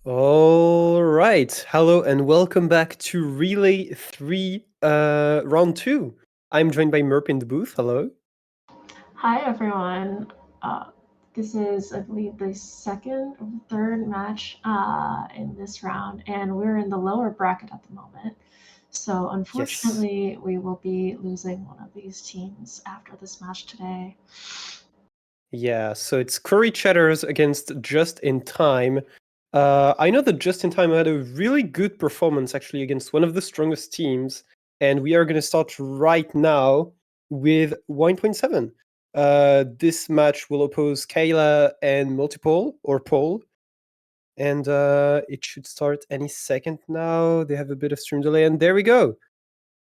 All right. Hello and welcome back to Relay 3, round 2. I'm joined by Merp in the booth. Hello. Hi everyone. This is, I believe, the second or third match in this round, and we're in the lower bracket at the moment. So Yes. unfortunately, we will be losing one of these teams after this match today. Yeah, so it's CouriChatters against Just in Time. I know that Just in Time had a really good performance actually against one of the strongest teams, and we are going to start right now with 1.7. This match will oppose Kayla and Multiple or Paul, and it should start any second now. They have a bit of stream delay, and there we go.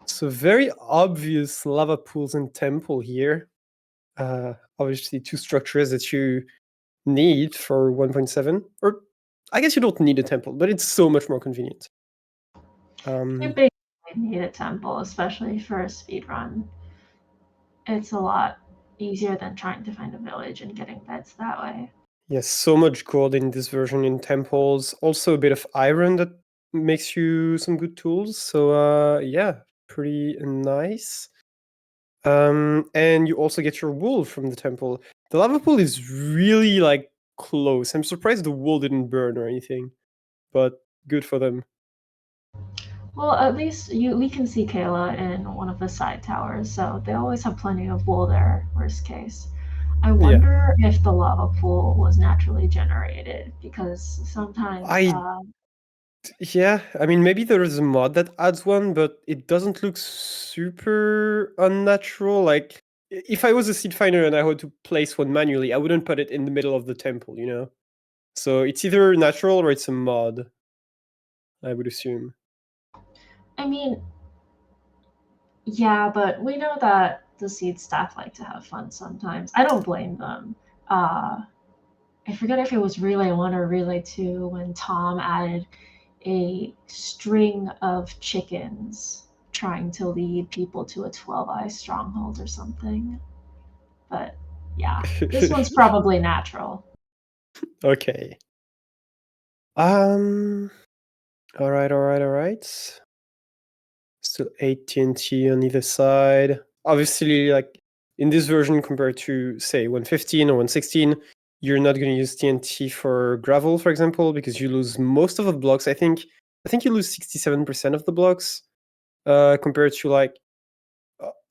So very obvious lava pools and temple here. Obviously, two structures that you need for 1.7, or I guess you don't need a temple, but it's so much more convenient. You basically need a temple, especially for a speed run. It's a lot easier than trying to find a village and getting beds that way. Yes, so much gold in this version in temples. Also a bit of iron that makes you some good tools. So yeah, pretty nice. And you also get your wool from the temple. The lava pool is really like close. I'm surprised the wool didn't burn or anything, but good for them. Well, at least we can see Kayla in one of the side towers, so they always have plenty of wool there, worst case. I Yeah. wonder if the lava pool was naturally generated because sometimes I Yeah, I mean maybe there is a mod that adds one, but it doesn't look super unnatural. Like if I was a seed finder and I had to place one manually, I wouldn't put it in the middle of the temple, you know? So it's either natural or it's a mod, I would assume. I mean, yeah, but we know that the seed staff like to have fun sometimes. I don't blame them. I forget if it was Relay 1 or Relay 2 when Tom added a string of chickens trying to lead people to a 12-eye stronghold or something. But yeah, this one's probably natural. Okay. Um all right. Still 8 TNT on either side. Obviously, like in this version compared to say 115 or 116, you're not going to use TNT for gravel, for example, because you lose most of the blocks. I think you lose 67% of the blocks compared to like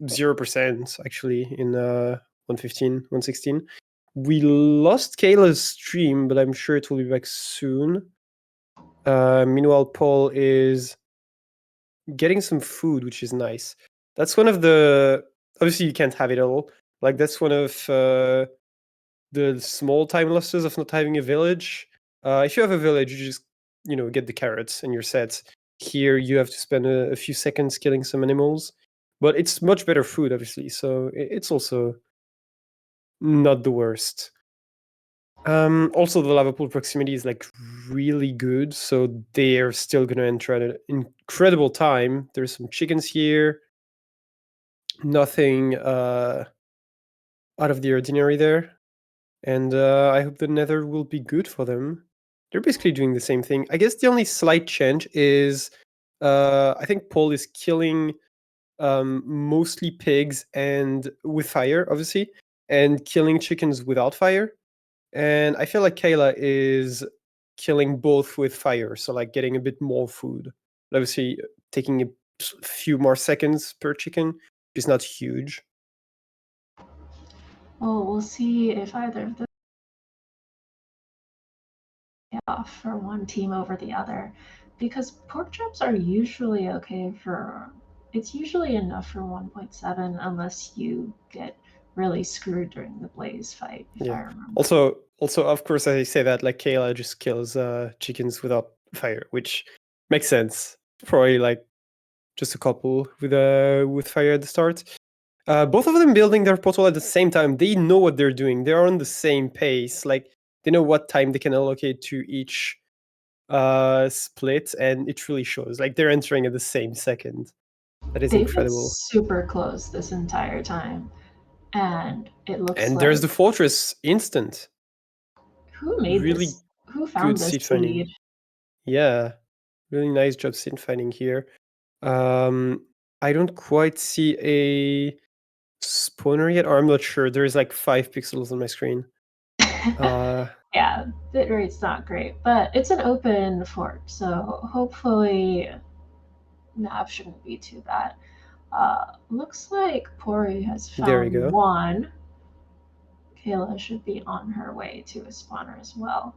0% actually in 115, 116. We lost Kayla's stream, but I'm sure it will be back soon. Meanwhile, Paul is getting some food, which is nice. That's one of the obviously you can't have it all. Like that's one of the small time losses of not having a village. If you have a village, you just get the carrots and you're set. Here you have to spend a few seconds killing some animals, but it's much better food, obviously. So it's also not the worst. Also, the lava pool proximity is like really good, so they're still gonna enter at an incredible time. There's some chickens here, nothing out of the ordinary there, and I hope the Nether will be good for them. They're basically doing the same thing. I guess the only slight change is I think Paul is killing mostly pigs and with fire, obviously, and killing chickens without fire. And I feel like Kayla is killing both with fire, so like getting a bit more food. Obviously, taking a few more seconds per chicken, which is not huge. Well, we'll see if either of them pay off for one team over the other, because pork chops are usually okay for. It's usually enough for 1.7 unless you get really screwed during the blaze fight, if I Yeah. remember. Also, of course, I say that like Kayla just kills chickens without fire, which makes sense. Probably like just a couple with fire at the start. Both of them building their portal at the same time. They know what they're doing. They are on the same pace. Like they know what time they can allocate to each split, and it really shows. Like they're entering at the same second. That is They've been incredible. super close this entire time, and it looks And there's like the fortress instant. who made Really this? Who good found this seed finding. seed? Yeah, really nice job synth finding here. I don't quite see a spawner yet, or I'm not sure. There's like 5 pixels on my screen. Yeah, bitrate's not great, but it's an open fork, so hopefully nav shouldn't be too bad. Looks like Pori has There we found go. one. Kayla should be on her way to a spawner as well.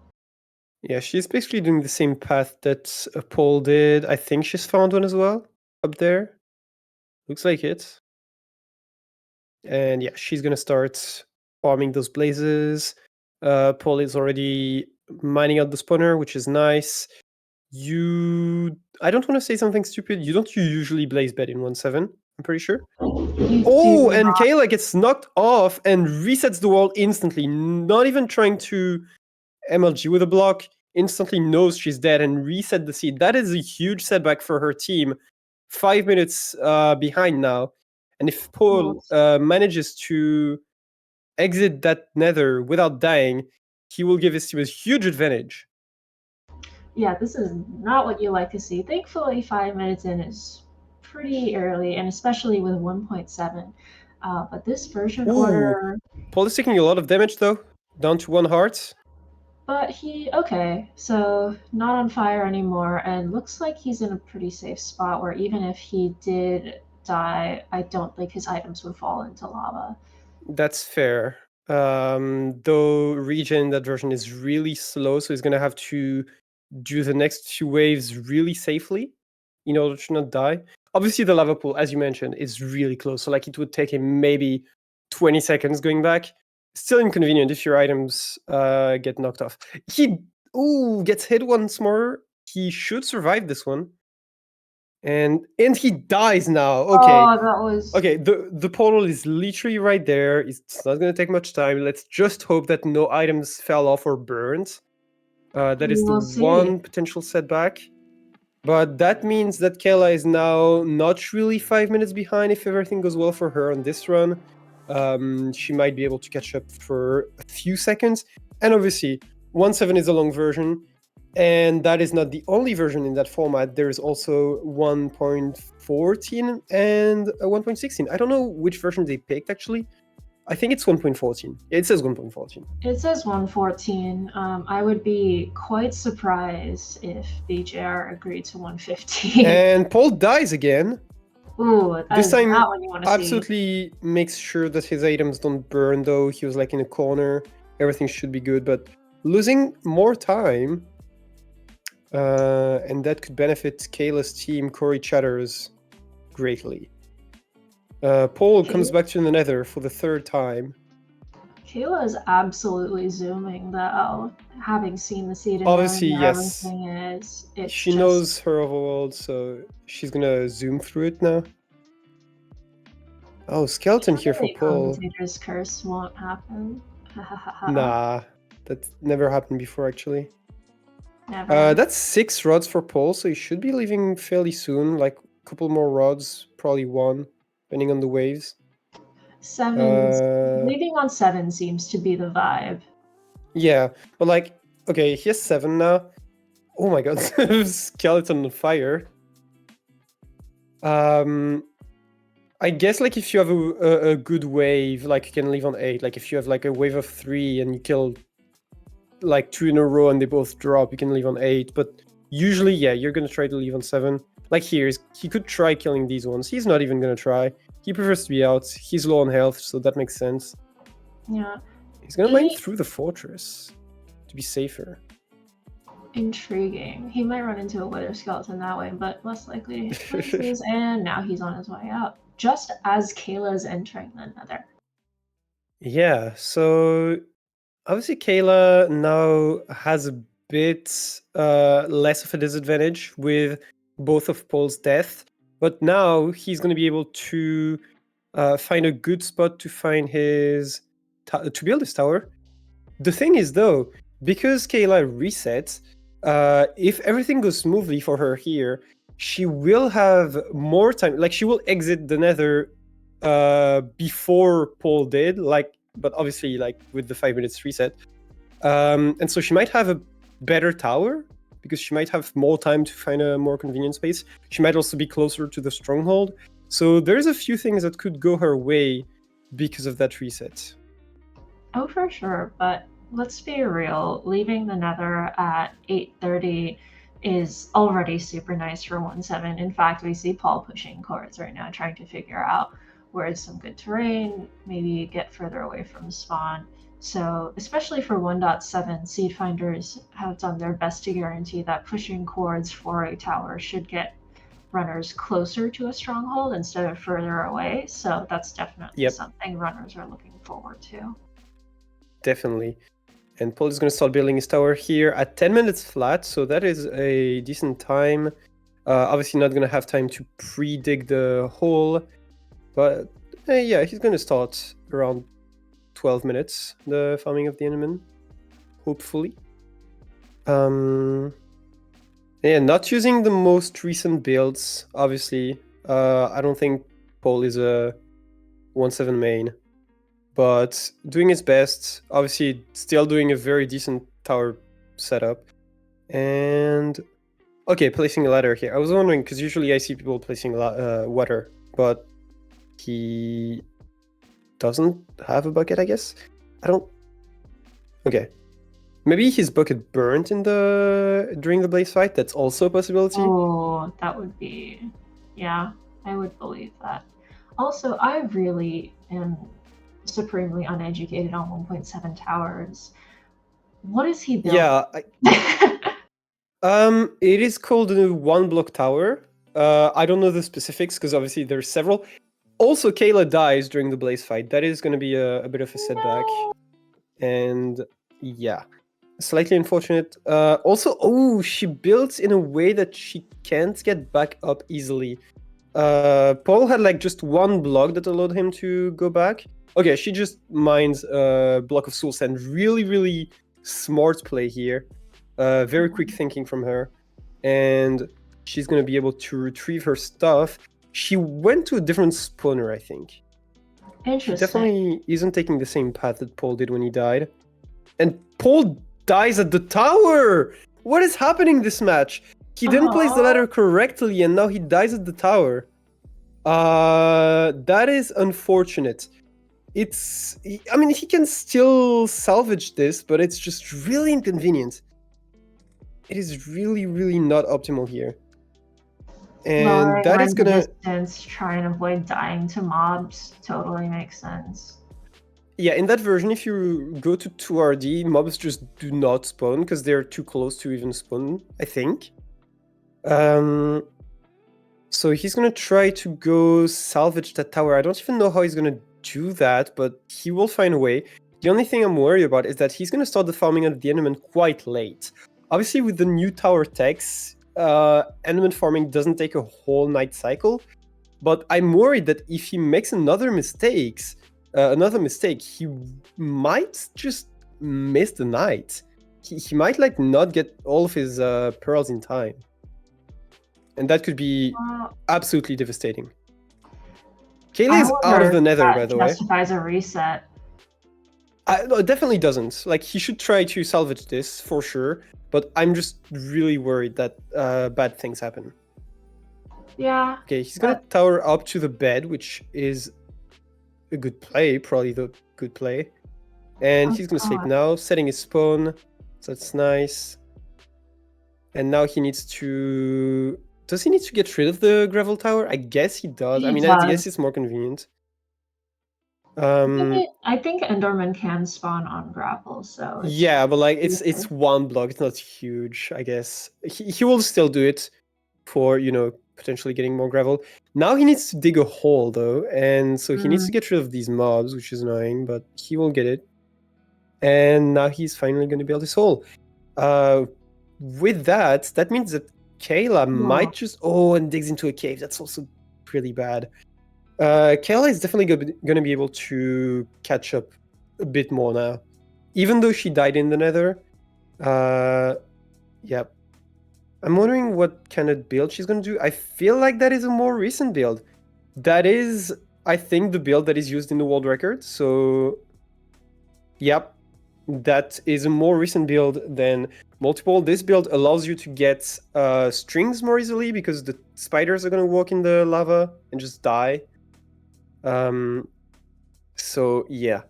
Yeah, she's basically doing the same path that Paul did. I think she's found one as well up there. Looks like it. And yeah, she's gonna start farming those blazes. Paul is already mining out the spawner, which is nice. I don't want to say something stupid. You usually blaze bed in 1.7, I'm pretty sure. You And not. Kayla gets knocked off and resets the wall instantly, not even trying to MLG with a block, instantly knows she's dead and reset the seed. That is a huge setback for her team. 5 minutes behind now. And if Paul manages to exit that nether without dying, he will give his team a huge advantage. Yeah, this is not what you like to see. Thankfully, 5 minutes in is pretty early, and especially with 1.7. But this version order. Paul is taking a lot of damage though, down to 1 heart. But okay, so not on fire anymore, and looks like he's in a pretty safe spot where even if he did die, I don't think his items would fall into lava. That's fair. Though regen in that version is really slow, so he's gonna have to do the next 2 waves really safely in order to not die. Obviously, the lava pool, as you mentioned, is really close. So like it would take him maybe 20 seconds going back. Still inconvenient if your items get knocked off. He gets hit once more. He should survive this one. And he dies now. Okay. Oh, that was... Okay, the portal is literally right there. It's not going to take much time. Let's just hope that no items fell off or burned. That is the one potential setback. But that means that Kayla is now not really 5 minutes behind if everything goes well for her on this run. She might be able to catch up for a few seconds. And obviously, 1.7 is a long version. And that is not the only version in that format. There is also 1.14 and 1.16. I don't know which version they picked, actually. I think it's 1.14. It says 1.14. It says 1.14. I would be quite surprised if BJR agreed to 1.15. And Paul dies again. Ooh, this time not what you want to absolutely see. Makes sure that his items don't burn, though. He was like in a corner. Everything should be good, but losing more time... and that could benefit Kayla's team, CouriChatters, greatly. Paul comes back to the nether for the 3rd time. Kayla is absolutely zooming, though, having seen the seed and obviously, knowing yes. everything is. She knows her overworld, so she's gonna zoom through it now. Oh, skeleton here for Paul. Commentator's curse won't happen. Nah, that never happened before, actually. Never. That's 6 rods for Paul, so he should be leaving fairly soon. Like a couple more rods, probably 1, depending on the waves. 7. Leaving on 7 seems to be the vibe. Yeah, but like, okay, he has 7 now. Oh my god, skeleton on fire. I guess like if you have a good wave, like you can leave on 8. Like if you have like a wave of 3 and you kill like 2 in a row and they both drop, you can leave on 8. But usually, yeah, you're gonna try to leave on 7. Like here, he could try killing these ones. He's not even gonna try. He prefers to be out. He's low on health, so that makes sense. Yeah. He's gonna mine through the fortress to be safer. Intriguing. He might run into a wither skeleton that way, but less likely. And now he's on his way out, just as Kayla's entering the nether. Yeah, so obviously Kayla now has a bit less of a disadvantage with both of Paul's death, but now he's going to be able to find a good spot to find his to build his tower. The thing is, though, because Kayla resets, if everything goes smoothly for her here, she will have more time. Like she will exit the nether before Paul did, like, but obviously like with the 5 minutes reset. And so she might have a better tower because she might have more time to find a more convenient space. She might also be closer to the stronghold. So there's a few things that could go her way because of that reset. Oh, for sure. But let's be real. Leaving the Nether at 8:30 is already super nice for 1-7. In fact, we see Paul pushing cords right now, trying to figure out where is some good terrain, maybe get further away from spawn. So, especially for 1.7, seed finders have done their best to guarantee that pushing cords for a tower should get runners closer to a stronghold instead of further away. So that's definitely something runners are looking forward to. Definitely. And Paul is going to start building his tower here at 10 minutes flat, so that is a decent time. Obviously not going to have time to pre-dig the hole, but yeah, he's going to start around 12 minutes, the farming of the Enderman, hopefully. Yeah, not using the most recent builds, obviously. I don't think Paul is a 1-7 main, but doing his best. Obviously, still doing a very decent tower setup. And okay, placing a ladder here. I was wondering, because usually I see people placing water, but he doesn't have a bucket, I guess. I don't... Okay. Maybe his bucket burnt during the blaze fight. That's also a possibility. Oh, that would be... Yeah, I would believe that. Also, I really am supremely uneducated on 1.7 towers. What is he building? Yeah, it is called a 1-block tower. I don't know the specifics because obviously there's several. Also, Kayla dies during the blaze fight. That is going to be a bit of a setback. No. And yeah, slightly unfortunate. Also, she built in a way that she can't get back up easily. Paul had like just one block that allowed him to go back. Okay, she just mines a block of soul sand. Really, really smart play here. Very quick thinking from her. And she's going to be able to retrieve her stuff. She went to a different spawner, I think. Interesting. She definitely isn't taking the same path that Paul did when he died. And Paul dies at the tower! What is happening this match? He didn't place the ladder correctly, and now he dies at the tower. That is unfortunate. I mean, he can still salvage this, but it's just really inconvenient. It is really, really not optimal here. And that is gonna... distance, try and avoid dying to mobs totally makes sense. Yeah, in that version, if you go to 2RD, mobs just do not spawn because they're too close to even spawn, I think. So he's gonna try to go salvage that tower. I don't even know how he's gonna do that, but he will find a way. The only thing I'm worried about is that he's gonna start the farming of the Enderman quite late. Obviously, with the new tower techs, Enderman farming doesn't take a whole night cycle, but I'm worried that if he makes another mistake, he might just miss the night. He might like not get all of his pearls in time. And that could be absolutely devastating. Kayla is out of the Nether, by the way. Justifies a reset. No, it definitely doesn't. Like, he should try to salvage this for sure, but I'm just really worried that bad things happen. Yeah. Okay, he's gonna tower up to the bed, which is a good play, probably the good play. And he's gonna sleep now, setting his spawn. So that's nice. And now he needs to... Does he need to get rid of the gravel tower? I guess he does. I guess it's more convenient. I think Enderman can spawn on gravel, so... Yeah, but like, it's one block. It's not huge, I guess. He will still do it for, potentially getting more gravel. Now he needs to dig a hole, though. And so he needs to get rid of these mobs, which is annoying, but he will get it. And now he's finally going to build his hole. With that means that Kayla might just... and digs into a cave. That's also really bad. Kayla is definitely going to be able to catch up a bit more now. Even though she died in the Nether. Yep. I'm wondering what kind of build she's going to do. I feel like that is a more recent build. That is, I think, the build that is used in the world record. So, yep. that is a more recent build than multiple. This build allows you to get strings more easily because the spiders are gonna walk in the lava and just die. So yeah,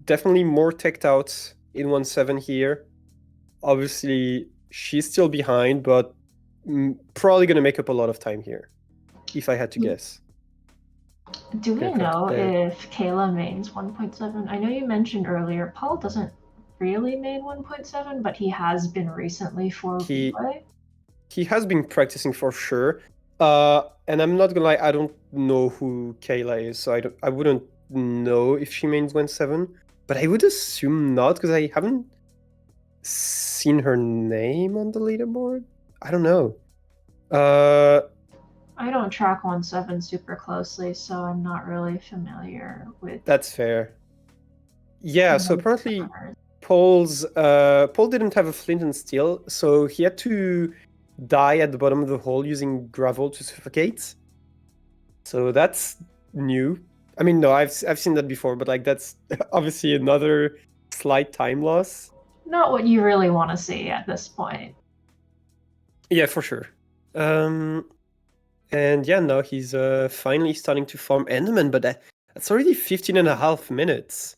definitely more teched out in 1.7 here. Obviously, she's still behind, but probably gonna make up a lot of time here, if I had to guess. Do we Gonna craft know bed. if Kayla mains 1.7? I know you mentioned earlier Paul doesn't really main 1.7, but he has been recently for replay. He has been practicing for sure. And I'm not gonna lie, I don't know who Kayla is, so I wouldn't know if she mains 1.7, but I would assume not because I haven't seen her name on the leaderboard. I don't know. I don't track 1.7 super closely, so I'm not really familiar with. That's fair. Yeah, so apparently Paul didn't have a flint and steel, so he had to die at the bottom of the hole using gravel to suffocate. So that's new. I mean, no, I've seen that before, but like that's obviously another slight time loss. Not what you really want to see at this point. Yeah, for sure. And yeah, now he's finally starting to farm Enderman, but that's already 15.5 minutes.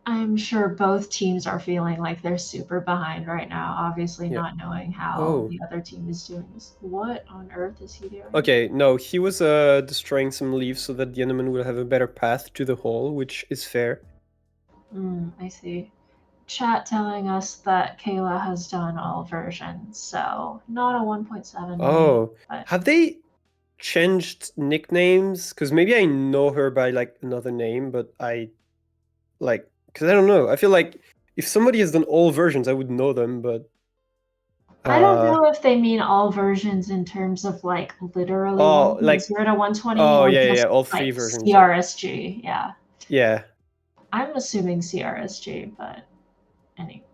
I'm sure both teams are feeling like they're super behind right now, obviously not knowing how the other team is doing. What on earth is he doing? Okay, no, he was destroying some leaves so that the Enderman would have a better path to the hole, which is fair. I see. Chat telling us that Kayla has done all versions, so not a 1.7. Oh, but... have they changed nicknames? Because maybe I know her by like another name, but because I don't know. I feel like if somebody has done all versions, I would know them, but I don't know if they mean all versions in terms of like literally 1.0 to 120 or just all three like versions. CRSG, yeah. Yeah. I'm assuming CRSG, but anyway.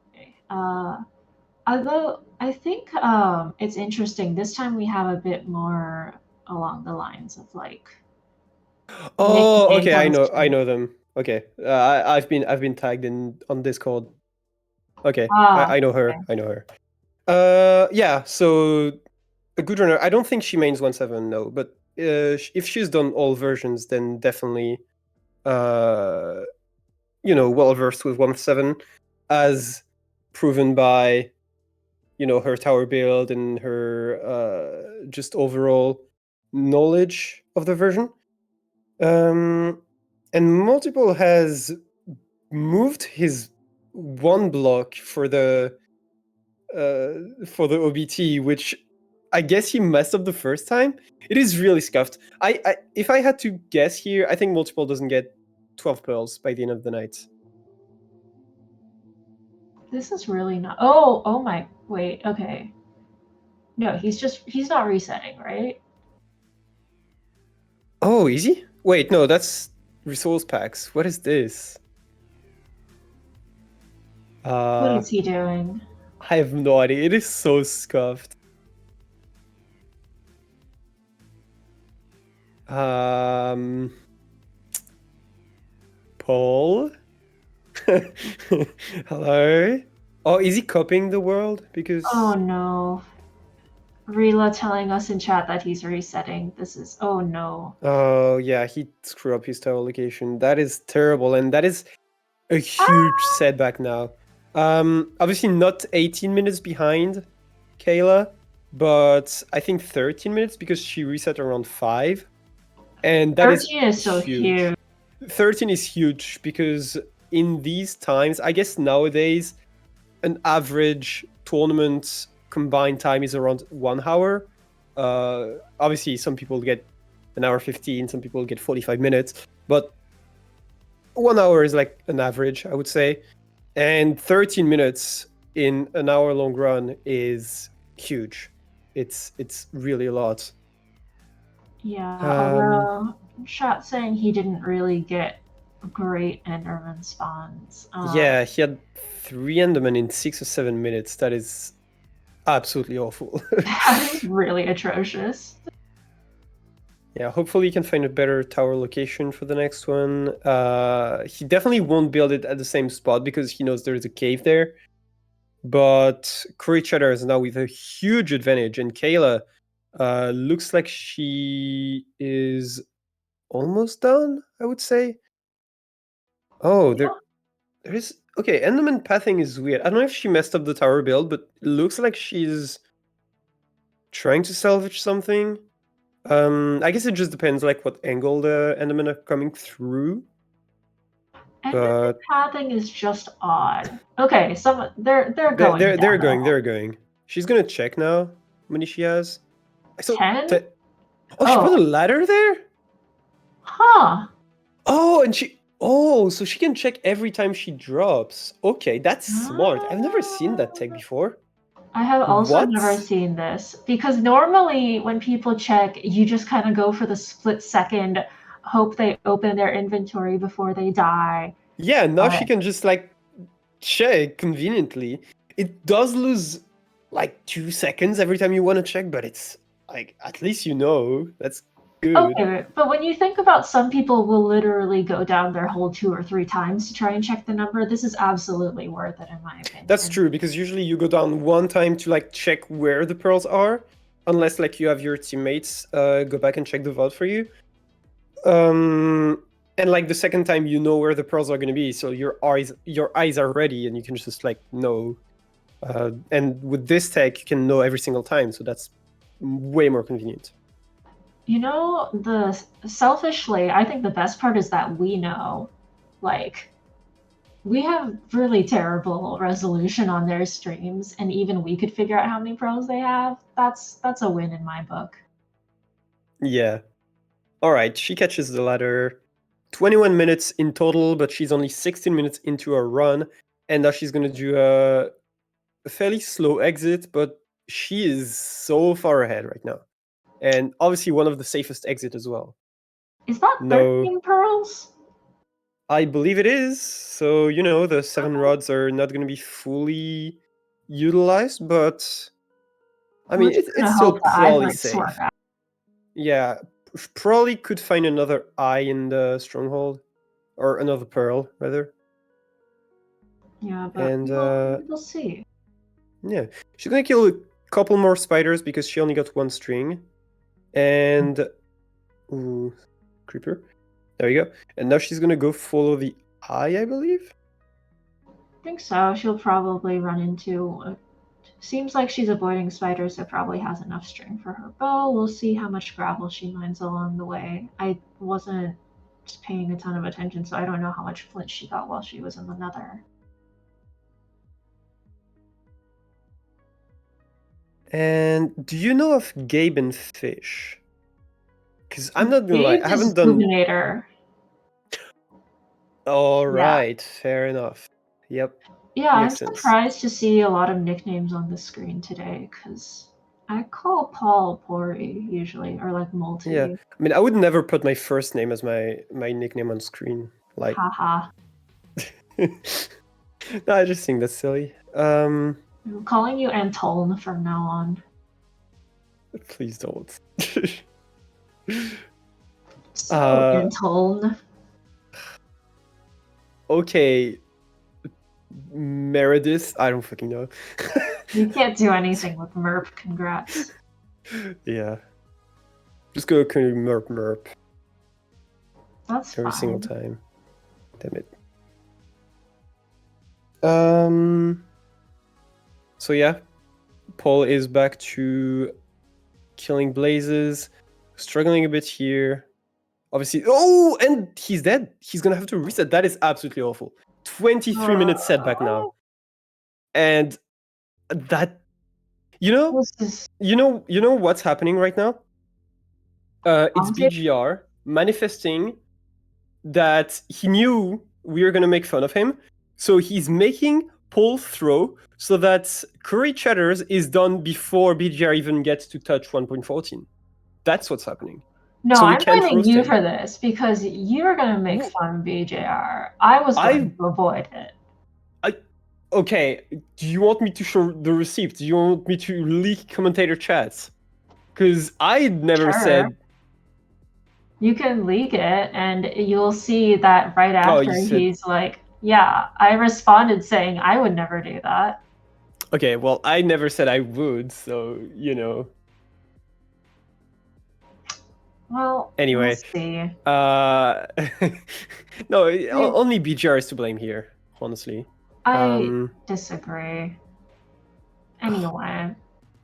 Although I think it's interesting. This time we have a bit more along the lines of like. Oh, okay. I know them. Okay. I've been tagged on Discord. Okay. I know her. Okay. I know her. Yeah. So a good runner. I don't think she mains 1.7, no. But if she's done all versions, then definitely, well versed with 1.7, as proven by her tower build and her just overall knowledge of the version. And Multiple has moved his one block for the OBT, which I guess he messed up the first time. It is really scuffed. If I had to guess here, I think Multiple doesn't get 12 pearls by the end of the night. This is really not. Oh my. Wait. Okay. No, he's not resetting, right? Oh, easy? Wait, no, that's resource packs. What is this? What is he doing? I have no idea. It is so scuffed. Paul? Hello? Oh, is he copying the world? Because... Oh no. Rila telling us in chat that he's resetting. This is... Oh no. Oh yeah, he screwed up his tower location. That is terrible, and that is a huge setback now. Obviously not 18 minutes behind Kayla, but I think 13 minutes because she reset around 5. And that 13 is so huge. 13 is huge because in these times, I guess nowadays, an average tournament combined time is around 1 hour. Obviously, some people get an hour 15, some people get 45 minutes, but 1 hour is like an average, I would say. And 13 minutes in an hour-long run is huge. It's really a lot. Yeah, although Shot saying he didn't really get great Enderman spawns. Yeah, he had 3 Endermen in 6 or 7 minutes. That is absolutely awful. That is really atrocious. Yeah, hopefully he can find a better tower location for the next one. He definitely won't build it at the same spot because he knows there's a cave there. But CouriChatters is now with a huge advantage, and Kayla looks like she is almost done, I would say. Oh, Yeah. there is... Okay, Enderman pathing is weird. I don't know if she messed up the tower build, but it looks like she's trying to salvage something. I guess it just depends like what angle the Endermen are coming through. Enderman pathing is just odd. Okay, they're going. They're going. They're going. She's gonna check now. How many she has? So 10? Oh, she put a ladder there. Huh. Oh, and so she can check every time she drops. Okay, that's smart. I've never seen that tech before. I have also What? never seen this because normally when people check, you just kind of go for the split second, hope they open their inventory before they die. Yeah, now she can just like check conveniently. It does lose like 2 seconds every time you want to check, but it's like at least you know. That's good. Okay, but when you think about some people will literally go down their hole 2 or 3 times to try and check the number, this is absolutely worth it in my opinion. That's true, because usually you go down one time to like check where the pearls are, unless like you have your teammates go back and check the vault for you. And like the second time you know where the pearls are going to be, so your eyes are ready and you can just like know. And with this tech, you can know every single time, so that's way more convenient. You know, selfishly, I think the best part is that we know, like, we have really terrible resolution on their streams, and even we could figure out how many pros they have. That's a win in my book. Yeah. All right, she catches the ladder. 21 minutes in total, but she's only 16 minutes into her run, and now she's gonna do a fairly slow exit, but she is so far ahead right now. And obviously one of the safest exit as well. Is that 13 pearls? I believe it is. So, you know, the 7 rods are not going to be fully utilized, but I mean, it's still probably safe. Yeah, probably could find another eye in the stronghold, or another pearl, rather. Yeah, but we'll see. Yeah, she's going to kill a couple more spiders because she only got 1 string. And... Ooh, creeper. There you go. And now she's gonna go follow the eye, I believe? I think so. She'll probably run into... Seems like she's avoiding spiders, so probably has enough string for her bow. We'll see how much gravel she mines along the way. I wasn't just paying a ton of attention, so I don't know how much flint she got while she was in the nether. And do you know of Gabe and Fish? Because I'm not gonna lie, I haven't done... All right, fair enough. Yep. Yeah, I'm surprised to see a lot of nicknames on the screen today, because I call Paul Pori usually, or like Multi. Yeah, I mean, I would never put my first name as my nickname on screen. Like, haha. No, I just think that's silly. I'm calling you Antoln from now on. Please don't. So, Antoln. Okay. Meredith? I don't fucking know. You can't do anything with Merp, congrats. Yeah. Just go Merp. That's every fine. single time. Damn it. So yeah, Paul is back to killing blazes, struggling a bit here. Obviously, oh, and he's dead. He's gonna have to reset. That is absolutely awful. 23 minutes setback now, and that, you know what's happening right now. It's BGR manifesting that he knew we were gonna make fun of him, so he's making Paul throw so that CouriChatters is done before BGR even gets to touch 1.14. That's what's happening. No, so I'm blaming you for this because you're gonna make fun of BJR. I was going to avoid it. Okay, do you want me to show the receipt? Do you want me to leak commentator chats? Because I never said... You can leak it, and you'll see that right Oh, after you said... he's like, yeah, I responded saying I would never do that. Okay, well, I never said I would, so, you know. Well, we'll Anyway, see. no, only BGR is to blame here, honestly. I disagree. Anyway.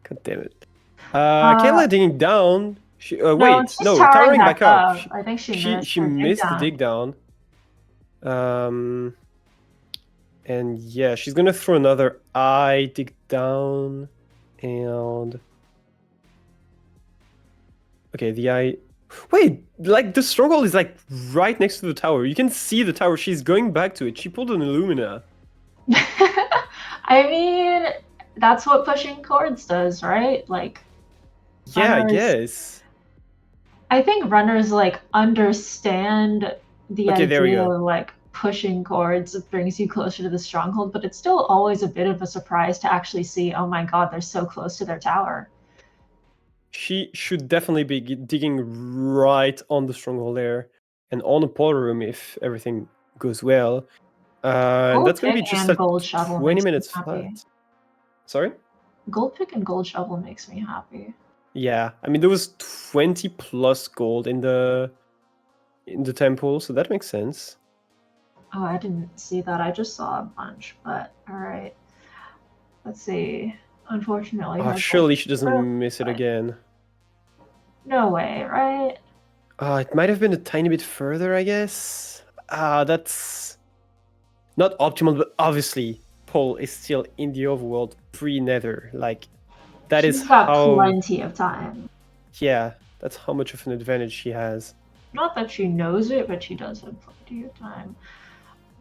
God damn it. Kayla digging down. No, Wait, she's no, towering towering back back up. up. I think she missed her dig missed the down. dig down. And yeah, she's gonna throw another eye dig down, and okay, the eye. Wait, like the stronghold is like right next to the tower. You can see the tower. She's going back to it. She pulled an Illumina. I mean, that's what pushing chords does, right? Like, Yeah, I runners- guess. I think runners like understand the Okay, there we idea go. of like pushing chords brings you closer to the stronghold, but it's still always a bit of a surprise to actually see, oh my god, they're so close to their tower. She should definitely be digging right on the stronghold there and on the portal room if everything goes well. And that's going to be just and a gold shovel 20 makes me minutes happy. flat. Sorry? Gold pick and gold shovel makes me happy. Yeah, I mean there was 20 plus gold in the temple, so that makes sense. Oh, I didn't see that. I just saw a bunch, but all right. Let's see. Unfortunately, her Surely she gold doesn't miss it again. No way, right? It might have been a tiny bit further, I guess. That's not optimal, but obviously Paul is still in the overworld pre-nether. Like, that is She's got how... plenty of time. Yeah, that's how much of an advantage she has. Not that she knows it, but she does have plenty of time.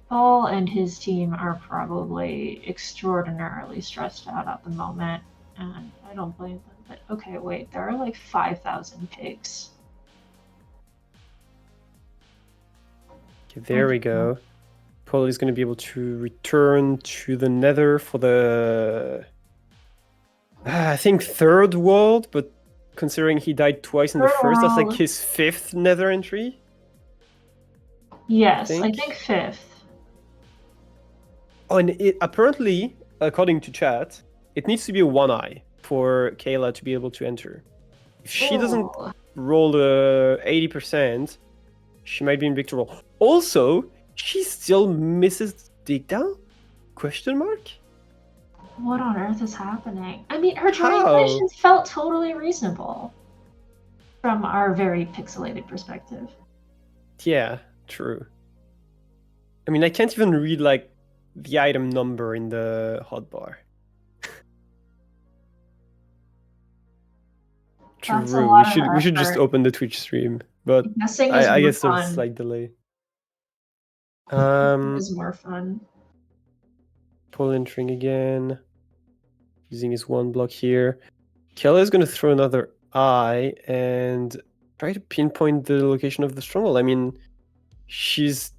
Paul and his team are probably extraordinarily stressed out at the moment, and I don't blame them. But okay, wait, there are like 5,000 pigs. Okay, there we go. Paul is going to be able to return to the nether for the... I think third world, but considering he died twice in the first, that's like his fifth nether entry. Yes, I think fifth. Oh, and apparently, according to chat, it needs to be a one eye for Kayla to be able to enter. If she doesn't roll the 80%, she might be in victor roll. Also, she still misses dig down? Question mark? What on earth is happening? I mean, her translations felt totally reasonable from our very pixelated perspective. Yeah, true. I mean, I can't even read like the item number in the hotbar. True. We should just open the Twitch stream, but I guess there's a slight delay. Is more fun. Pull entering again. Using his one block here. Kayla is going to throw another eye and try to pinpoint the location of the stronghold. I mean, she's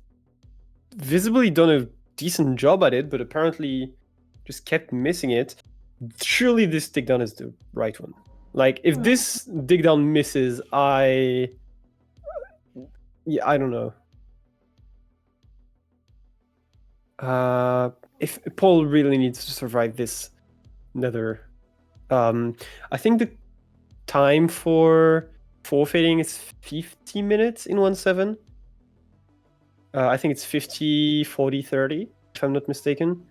visibly done a decent job at it, but apparently just kept missing it. Surely this dig down is the right one. Like, if this dig down misses, I don't know. If Paul really needs to survive this nether, I think the time for forfeiting is 50 minutes in 1.7. I think it's 50, 40, 30, if I'm not mistaken.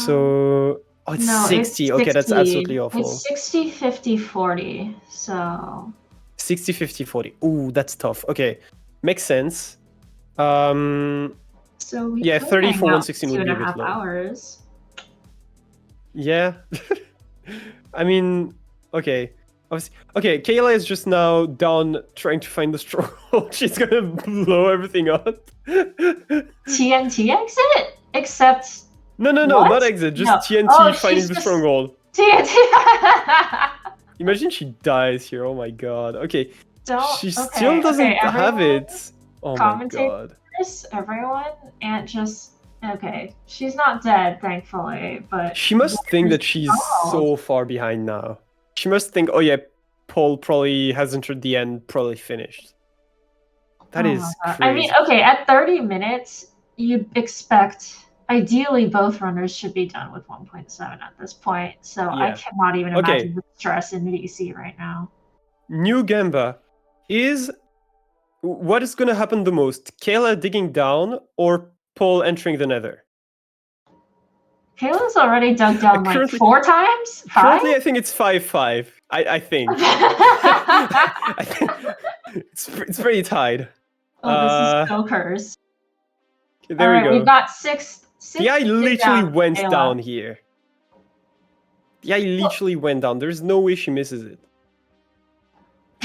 So... Oh, it's 60. Okay, that's absolutely awful. It's 60, 50, 40, so... 60, 50, 40. Ooh, that's tough. Okay, makes sense. So we yeah, 30 for 116 would be a bit low. 2.5 hours. Yeah. I mean, okay. Okay, Kayla is just now down trying to find the stronghold. She's gonna blow everything up. TNT exit? Except... No, not exit. Just TNT finding the stronghold. TNT! Imagine she dies here. Oh my god. Okay. She still doesn't have it. Oh my god. Everyone, and just... Okay, she's not dead, thankfully, but... She must think that she's so far behind now. She must think, oh yeah, Paul probably has entered the end, probably finished. That is my God. crazy. I mean, okay, at 30 minutes, you expect ideally both runners should be done with 1.7 at this point. So I Yeah. cannot even Okay. imagine the stress in VC right now. New Gamba is what is going to happen the most? Kayla digging down or Paul entering the Nether? Kayla's already dug down like Currently- 4 times? 5? Currently, I think it's 5-5. I think. I think it's pretty tied. Oh, this is so cursed. There we go. We've got six. The eye literally went Kayla. down here. The eye literally went down. There's no way she misses it.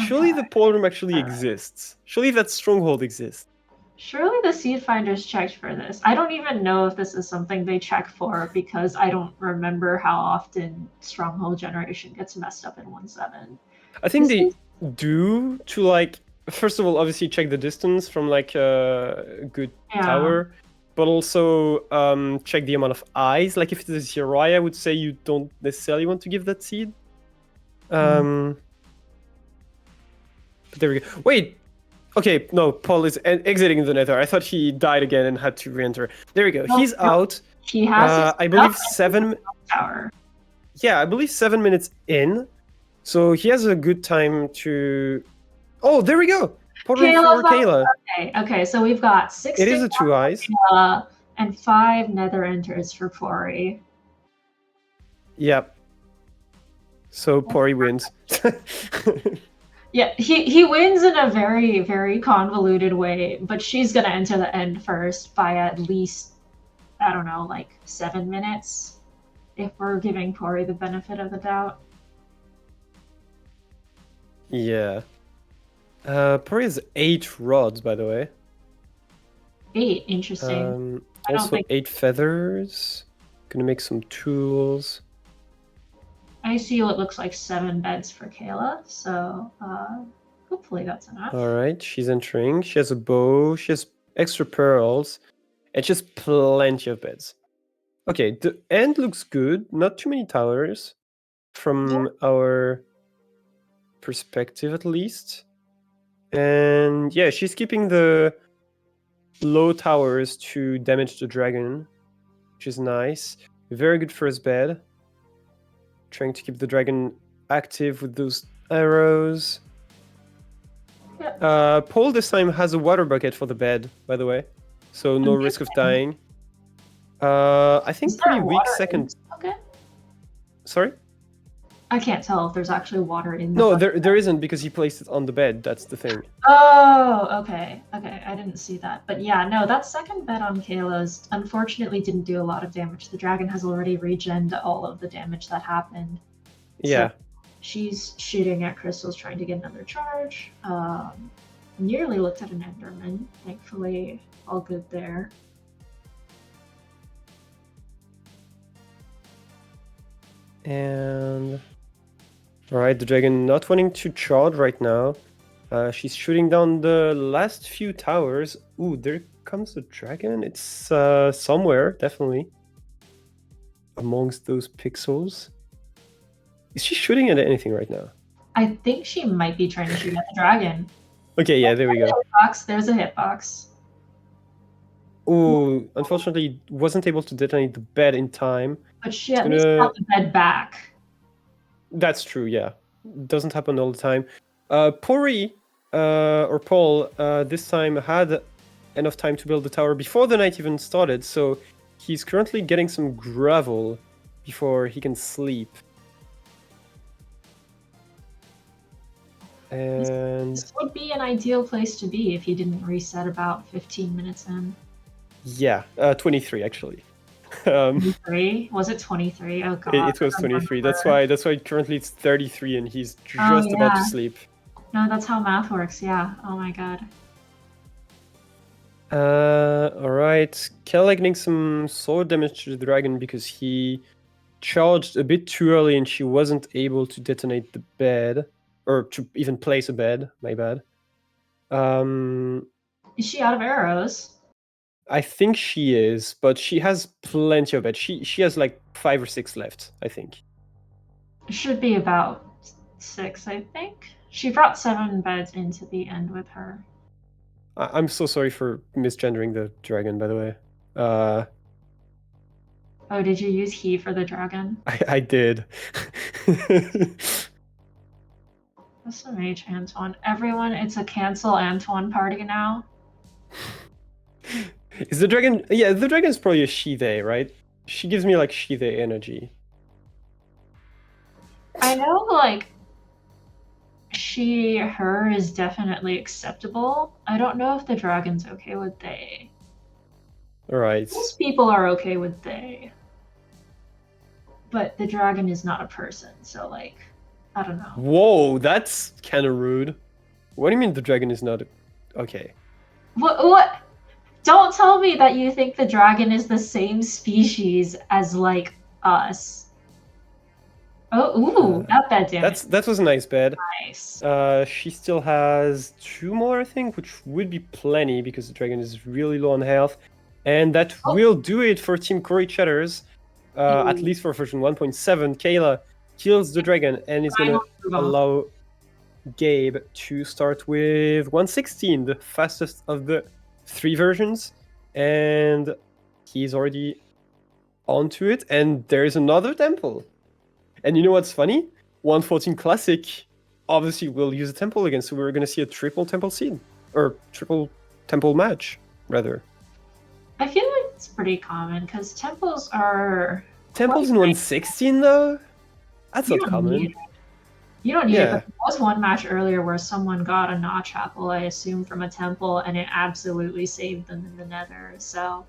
Surely the pole room actually exists. Surely that stronghold exists. Surely the seed finders checked for this. I don't even know if this is something they check for because I don't remember how often stronghold generation gets messed up in 1.7. I think they do to like, first of all, obviously check the distance from like a good tower, but also check the amount of eyes. Like if it's a 0 eye, I would say you don't necessarily want to give that seed. But there we go. Wait. Okay, no, Paul is exiting the Nether. I thought he died again and had to re-enter. There we go. He's out. He has I believe 7 tower. Yeah, I believe 7 minutes in. So he has a good time to. Oh, there we go. Portal for Kayla. Okay, so we've got 6. It is a 2 eyes. And 5 Nether enters for Pori. Yep. So Pori wins. Yeah, he wins in a very, very convoluted way, but she's gonna enter the end first by at least, I don't know, like 7 minutes, if we're giving Pori the benefit of the doubt. Yeah. Pori has 8 rods, by the way. 8, interesting. Also 8 feathers. Gonna make some tools. I see what looks like 7 beds for Kayla, so hopefully that's enough. Alright, she's entering. She has a bow, she has extra pearls, and she has plenty of beds. Okay, the end looks good. Not too many towers from our perspective, at least. And yeah, she's keeping the low towers to damage the dragon, which is nice. Very good first bed. Trying to keep the dragon active with those arrows. Yep. Paul this time has a water bucket for the bed, by the way, so no risk of dying. I think pretty weak second. Okay. Sorry? I can't tell if there's actually water in the No, bucket. there isn't, because he placed it on the bed. That's the thing. Oh, okay. Okay, I didn't see that. But yeah, no, that second bed on Kayla's unfortunately didn't do a lot of damage. The dragon has already regened all of the damage that happened. Yeah. So she's shooting at crystals, trying to get another charge. Nearly looked at an Enderman. Thankfully, all good there. And alright, the dragon not wanting to charge right now. She's shooting down the last few towers. Ooh, there comes the dragon. It's somewhere, definitely. Amongst those pixels. Is she shooting at anything right now? I think she might be trying to shoot at the dragon. Okay, yeah, there we go. There's a hitbox. Ooh, unfortunately, wasn't able to detonate the bed in time. But she at least got the bed back. That's true, yeah. Doesn't happen all the time. Pori, or Paul, this time had enough time to build the tower before the night even started, so he's currently getting some gravel before he can sleep. And this would be an ideal place to be if he didn't reset about 15 minutes in. Yeah, 23 actually. 23? Was it 23? Oh god. It was 23. That's why currently it's 33 and he's just about to sleep. No, that's how math works. Yeah. Oh my god. Alright. Kel getting some sword damage to the dragon because he charged a bit too early and she wasn't able to detonate the bed. Or to even place a bed, my bad. Is she out of arrows? I think she is, but she has plenty of beds. She has like 5 or 6 left, I think. It should be about 6, I think. She brought 7 beds into the end with her. I'm so sorry for misgendering the dragon, by the way. Oh, did you use he for the dragon? I did. That's a mage Antoine. Everyone, it's a cancel Antoine party now. Is the dragon? Yeah, the dragon is probably a she-they, right? She gives me like she-they energy. I know, like, she, her is definitely acceptable. I don't know if the dragon's okay with they. All right. Most people are okay with they. But the dragon is not a person, so, like, I don't know. Whoa, that's kind of rude. What do you mean the dragon is not okay? What? Don't tell me that you think the dragon is the same species as, like, us. Oh, ooh, not bad damage. That was a nice bed. Nice. She still has 2 more, I think, which would be plenty because the dragon is really low on health, and that will do it for Team CouriChatters. At least for version 1.7, Kayla kills the dragon and is gonna allow Gabe to start with 116, the fastest of the 3 versions, and he's already onto it. And there is another temple. And you know what's funny? 114 Classic obviously will use a temple again, so we're gonna see a triple temple seed, or triple temple match, rather. I feel like it's pretty common because temples are. Temples in 116 though? That's not common. You don't need it, but there was one match earlier where someone got a notch apple, I assume, from a temple, and it absolutely saved them in the nether. So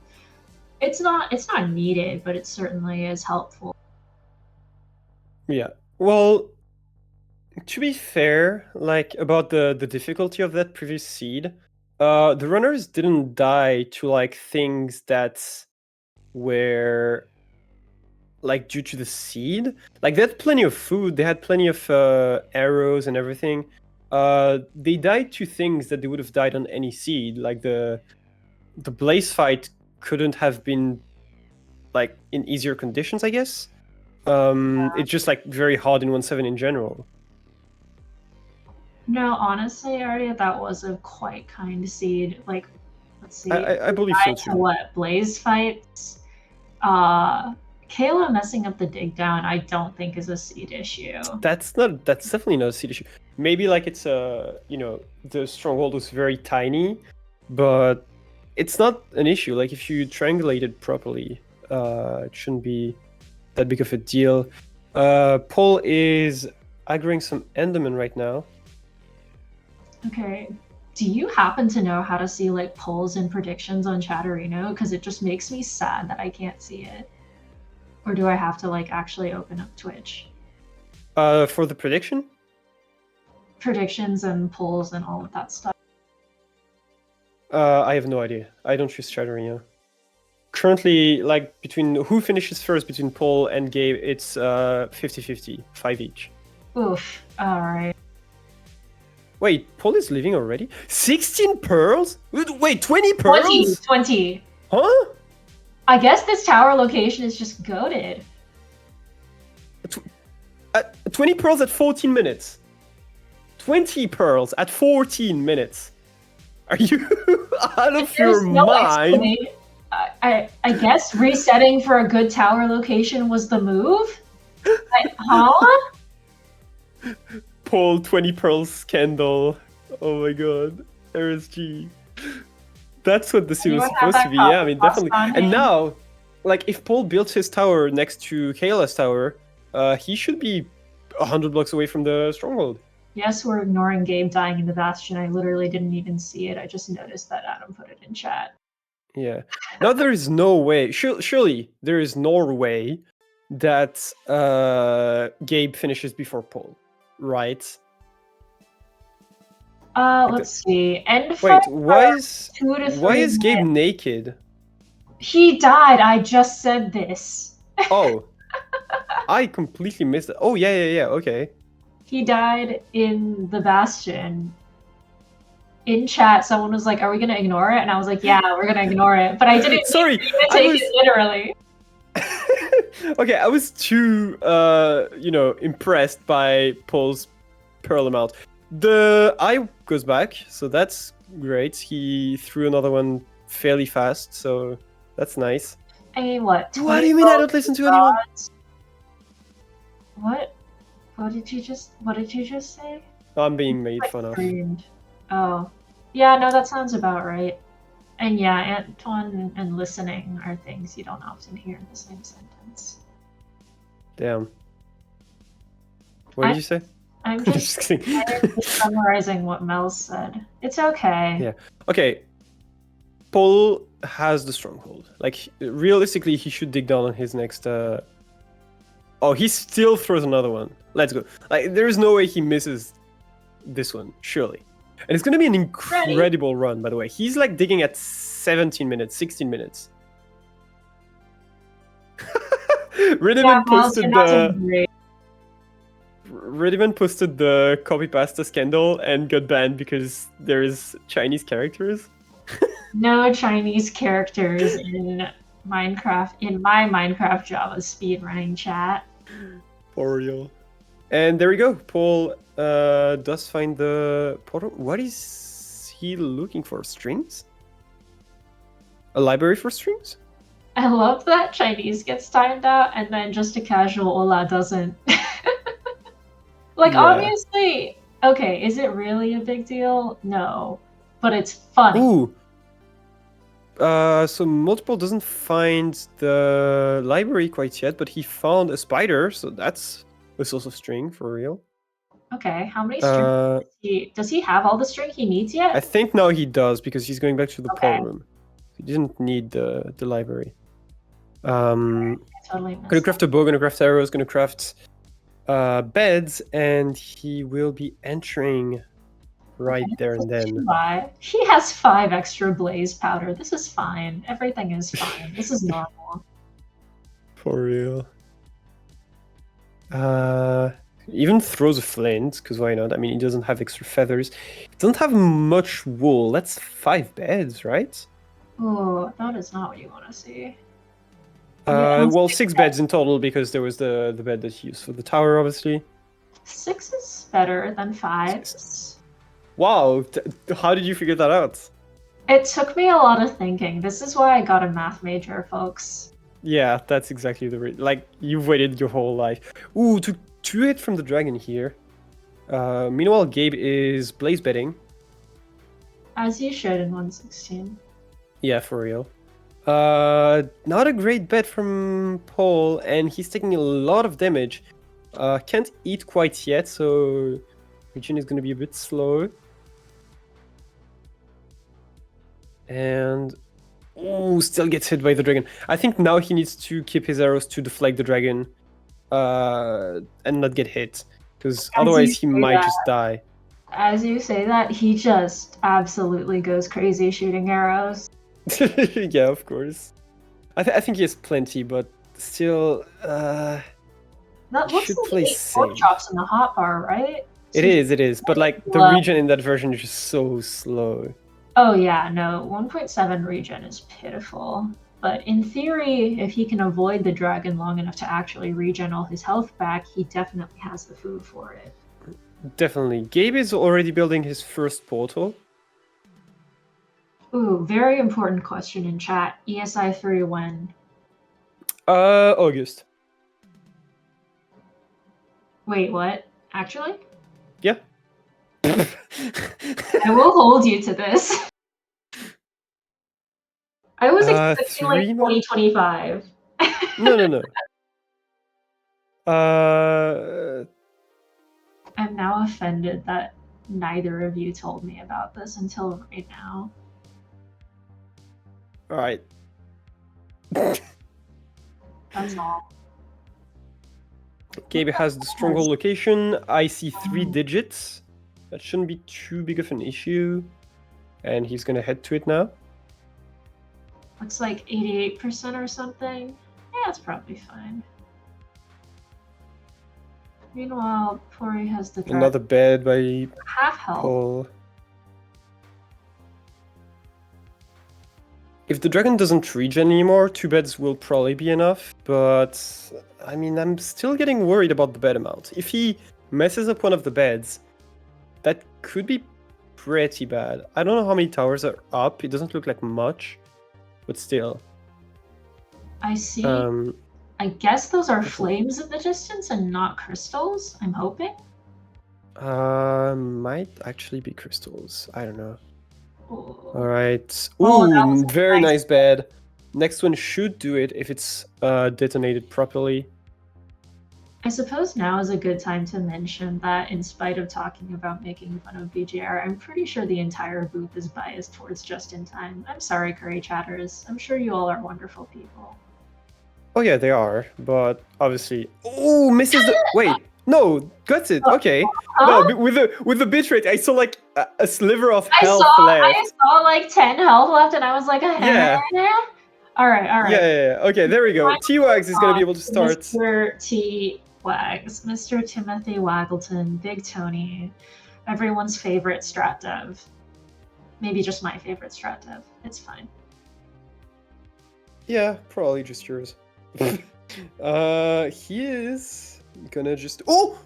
it's not needed, but it certainly is helpful. Yeah. Well, to be fair, like about the difficulty of that previous seed, the runners didn't die to like things that were like due to the seed. Like they had plenty of food, they had plenty of arrows and everything. They died to things that they would have died on any seed. Like the blaze fight couldn't have been like in easier conditions, I guess. It's just like very hard in 1.7 in general. No, honestly, Arya, that was a quite kind seed. Like, let's see. I believe so too. To what blaze fights? Kayla messing up the dig down, I don't think is a seed issue. That's definitely not a seed issue. Maybe like it's the stronghold was very tiny, but it's not an issue. Like if you triangulate it properly, it shouldn't be that big of a deal. Paul is aggroing some Enderman right now. Okay. Do you happen to know how to see like polls and predictions on Chatterino? Because it just makes me sad that I can't see it. Or do I have to like actually open up Twitch? For the prediction? Predictions and polls and all of that stuff. I have no idea. I don't use Chatterino. Currently, like between who finishes first between Paul and Gabe, it's 50-50, 5 each. Oof. All right. Wait, Paul is leaving already? 16 pearls? Wait, 20 pearls? 20. Huh? I guess this tower location is just goated. 20 pearls at 14 minutes. 20 pearls at 14 minutes. Are you out of your mind? I guess resetting for a good tower location was the move? Huh? Paul 20 pearls scandal. Oh my god. RSG. That's what the scene was supposed to be. Yeah, I mean, definitely. And now, like, if Paul built his tower next to Kayla's tower, he should be 100 blocks away from the stronghold. Yes, we're ignoring Gabe dying in the Bastion. I literally didn't even see it. I just noticed that Adam put it in chat. Yeah. Now there is no way. Surely there is no way that Gabe finishes before Paul, right? Let's see. Wait, why is Gabe naked? He died. I just said this. Oh, I completely missed it. Oh yeah. Okay. He died in the Bastion. In chat, someone was like, "Are we gonna ignore it?" And I was like, "Yeah, we're gonna ignore it." But I didn't. Sorry, take it literally. Okay, I was too, impressed by Paul's pearl amount. The eye goes back, so that's great. He threw another one fairly fast, so that's nice. I mean, what? What do you mean I don't listen to anyone? What? What did you just say? I'm being made fun of. Screamed. Oh. Yeah, no, that sounds about right. And yeah, Antoine and listening are things you don't often hear in the same sentence. Damn. What did you say? I'm just summarizing what Mel said. It's okay. Yeah. Okay. Paul has the stronghold. Like, realistically, he should dig down on his next... Oh, he still throws another one. Let's go. Like, there is no way he misses this one, surely. And it's going to be an incredible run, by the way. He's, like, digging at 17 minutes, 16 minutes. Rediman posted the copy pasta scandal and got banned because there is Chinese characters. No Chinese characters in Minecraft, in my Minecraft Java speedrunning chat. For real. And there we go. Paul does find the portal. What is he looking for? Strings? A library for strings? I love that Chinese gets timed out and then just a casual Ola doesn't. Like, yeah. Obviously, okay, is it really a big deal? No. But it's funny. Ooh. So Multiple doesn't find the library quite yet, but he found a spider, so that's a source of string for real. Okay, how many strings does he have all the string he needs yet? I think now he does, because he's going back to the portal room. He didn't need the library. Totally gonna craft a bow, gonna craft arrows, gonna craft beds, and he will be entering right there and then. He has 5 extra blaze powder. This is fine. Everything is fine. This is normal. For real. Even throws a flint, because why not? I mean, he doesn't have extra feathers. He doesn't have much wool. That's 5 beds, right? Oh, that is not what you want to see. Well, 6 beds in total, because there was the bed that he used for the tower, obviously. 6 is better than 5. 6. Wow, how did you figure that out? It took me a lot of thinking. This is why I got a math major, folks. Yeah, that's exactly the reason. Like, you've waited your whole life. Ooh, took 2 hits from the dragon here. Meanwhile, Gabe is blaze bedding. As you should in 116. Yeah, for real. Not a great bet from Paul, and he's taking a lot of damage. Can't eat quite yet, so Region is going to be a bit slow. And ooh, still gets hit by the dragon. I think now he needs to keep his arrows to deflect the dragon, and not get hit, because otherwise he might just die. As you say that, he just absolutely goes crazy shooting arrows. Yeah, of course. I think he has plenty, but still, that looks like 8 pork chops in the hotbar, right? It is, but like the region in that version is just so slow. Oh yeah, no, 1.7 region is pitiful. But in theory, if he can avoid the dragon long enough to actually regen all his health back, he definitely has the food for it. Definitely. Gabe is already building his first portal. Ooh, very important question in chat. ESI 3 when? August. Wait, what? Actually? Yeah. I will hold you to this. I was expecting like 2025. No. I'm now offended that neither of you told me about this until right now. Alright. That's all. Gabe has the stronghold location. I see 3 digits. That shouldn't be too big of an issue. And he's gonna head to it now. Looks like 88% or something. Yeah, it's probably fine. Meanwhile, Pori has the another bed by half health. Paul. If the dragon doesn't regen anymore, 2 beds will probably be enough, but I mean, I'm still getting worried about the bed amount. If he messes up one of the beds, that could be pretty bad. I don't know how many towers are up. It doesn't look like much, but still. I see. I guess those are flames in the distance and not crystals, I'm hoping. Might actually be crystals. I don't know. Ooh. All right. Oh, that Ooh, was very nice. nice bed. Next one should do it if it's detonated properly. I suppose now is a good time to mention that in spite of talking about making fun of BGR, I'm pretty sure the entire booth is biased towards just in time. I'm sorry, CouriChatters. I'm sure you all are wonderful people. Oh yeah, they are, but obviously. Oh, misses the. Wait, no, got it. Okay. Huh? No, with the bitrate, I saw like a sliver of I health saw left. like 10 health left, and I was like, Yeah. All right. Yeah. Okay, there we go. T-Wags is gonna be able to start. Mr. T-Wags, Mr. Timothy Waggleton, Big Tony, everyone's favorite strat dev. Maybe just my favorite strat dev. It's fine. Yeah, probably just yours. He is gonna just. Oh!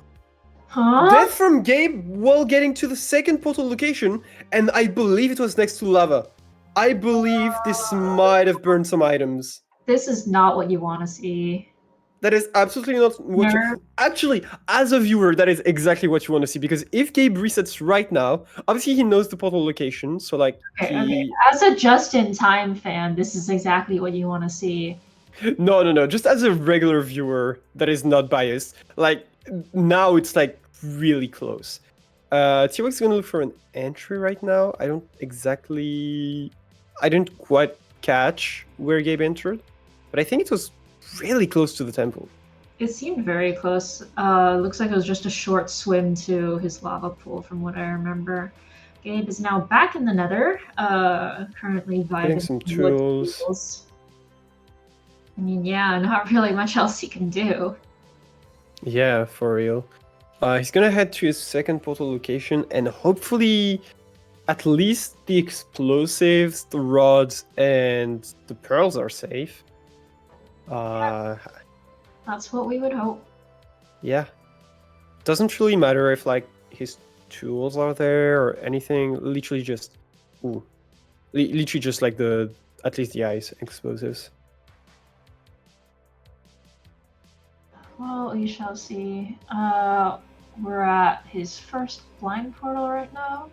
Huh? Death from Gabe while getting to the second portal location, and I believe it was next to lava. I believe this might have burned some items. This is not what you want to see. That is absolutely not what you... Actually, as a viewer, that is exactly what you want to see, because if Gabe resets right now, obviously he knows the portal location, so like Okay. As a just-in-time fan, this is exactly what you want to see. No. Just as a regular viewer that is not biased, like now it's like really close. T-Rex is gonna look for an entry right now. I don't quite catch where Gabe entered, but I think it was really close to the temple. It seemed very close. Looks like it was just a short swim to his lava pool, from what I remember. Gabe is now back in the Nether, currently Getting some tools. I mean, yeah, not really much else he can do. Yeah, for real. He's gonna head to his second portal location, and hopefully at least the explosives, the rods, and the pearls are safe. Yeah. That's what we would hope. Yeah. Doesn't really matter if like his tools are there or anything. Literally just like at least the ice explosives. Well, we shall see. We're at his first blind portal right now.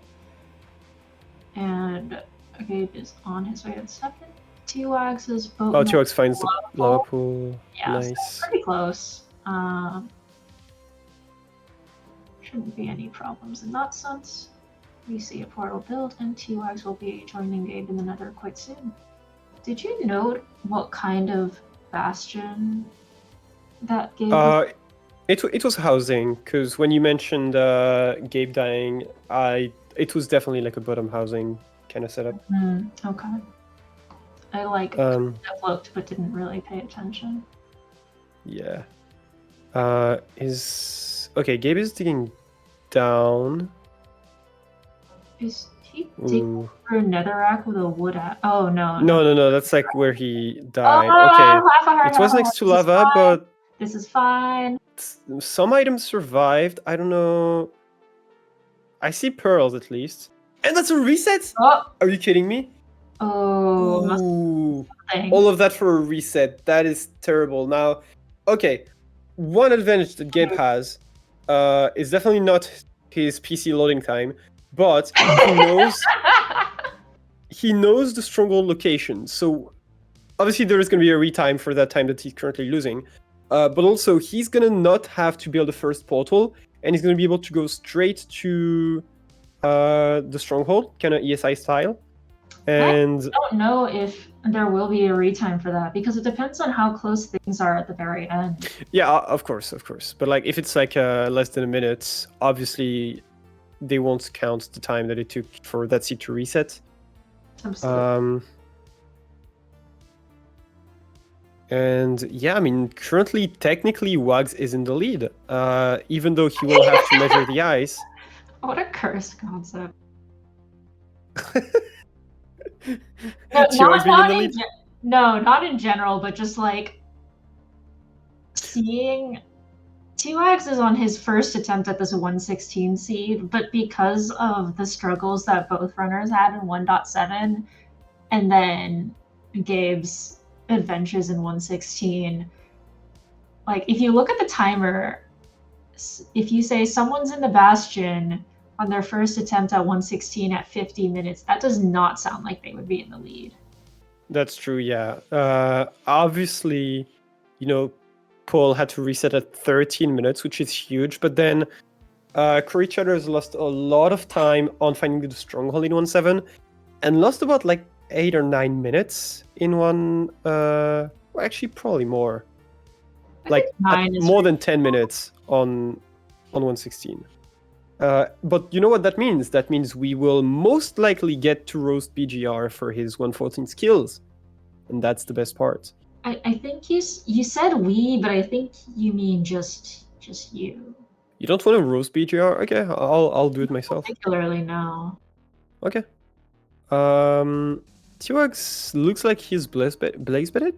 And Gabe is on his way to the second. T-Wags is boat. Oh, T-Wags finds the lava pool. Yeah, nice. So pretty close. Shouldn't be any problems in that sense. We see a portal build, and T-Wags will be joining Gabe in the Nether quite soon. Did you note what kind of bastion that Gabe was? It was housing, because when you mentioned Gabe dying, it was definitely like a bottom housing kind of setup. Okay. I looked but didn't really pay attention. Yeah. Okay, Gabe is digging down. Is he digging through netherrack with a wood axe? Oh no. No, that's like where he died. Okay. It was next to lava, but this is fine. Some items survived. I don't know. I see pearls at least. And that's a reset? Oh. Are you kidding me? Oh, all of that for a reset. That is terrible. Now, okay, one advantage that Gabe has is definitely not his PC loading time, but he knows the stronghold location. So obviously there is going to be a retime for that time that he's currently losing. But also he's going to not have to build the first portal, and he's going to be able to go straight to the stronghold, kind of ESI style. And I don't know if there will be a retime for that, because it depends on how close things are at the very end. Yeah, of course. But like if it's like less than a minute, obviously they won't count the time that it took for that seed to reset. Absolutely. And yeah, I mean, currently, technically, Wags is in the lead, even though he will have to measure the ice. What a cursed concept. No, not in general, but just like seeing T-Wags is on his first attempt at this 116 seed, but because of the struggles that both runners had in 1.7, and then Gabe's adventures in 116, like if you look at the timer, if you say someone's in the Bastion on their first attempt at 116 at 50 minutes, that does not sound like they would be in the lead. That's true, yeah. Obviously, Paul had to reset at 13 minutes, which is huge, but then CouriChatters lost a lot of time on finding the stronghold in 1.7 and lost about 8 or 9 minutes in one, well, actually probably more. More than 10 minutes on 116. But you know what that means? That means we will most likely get to roast BGR for his 114 skills. And that's the best part. I think you said we, but I think you mean just you. You don't want to roast BGR? Okay, I'll do it myself. Particularly, no. Okay. T-Wags looks like he's blaze betted?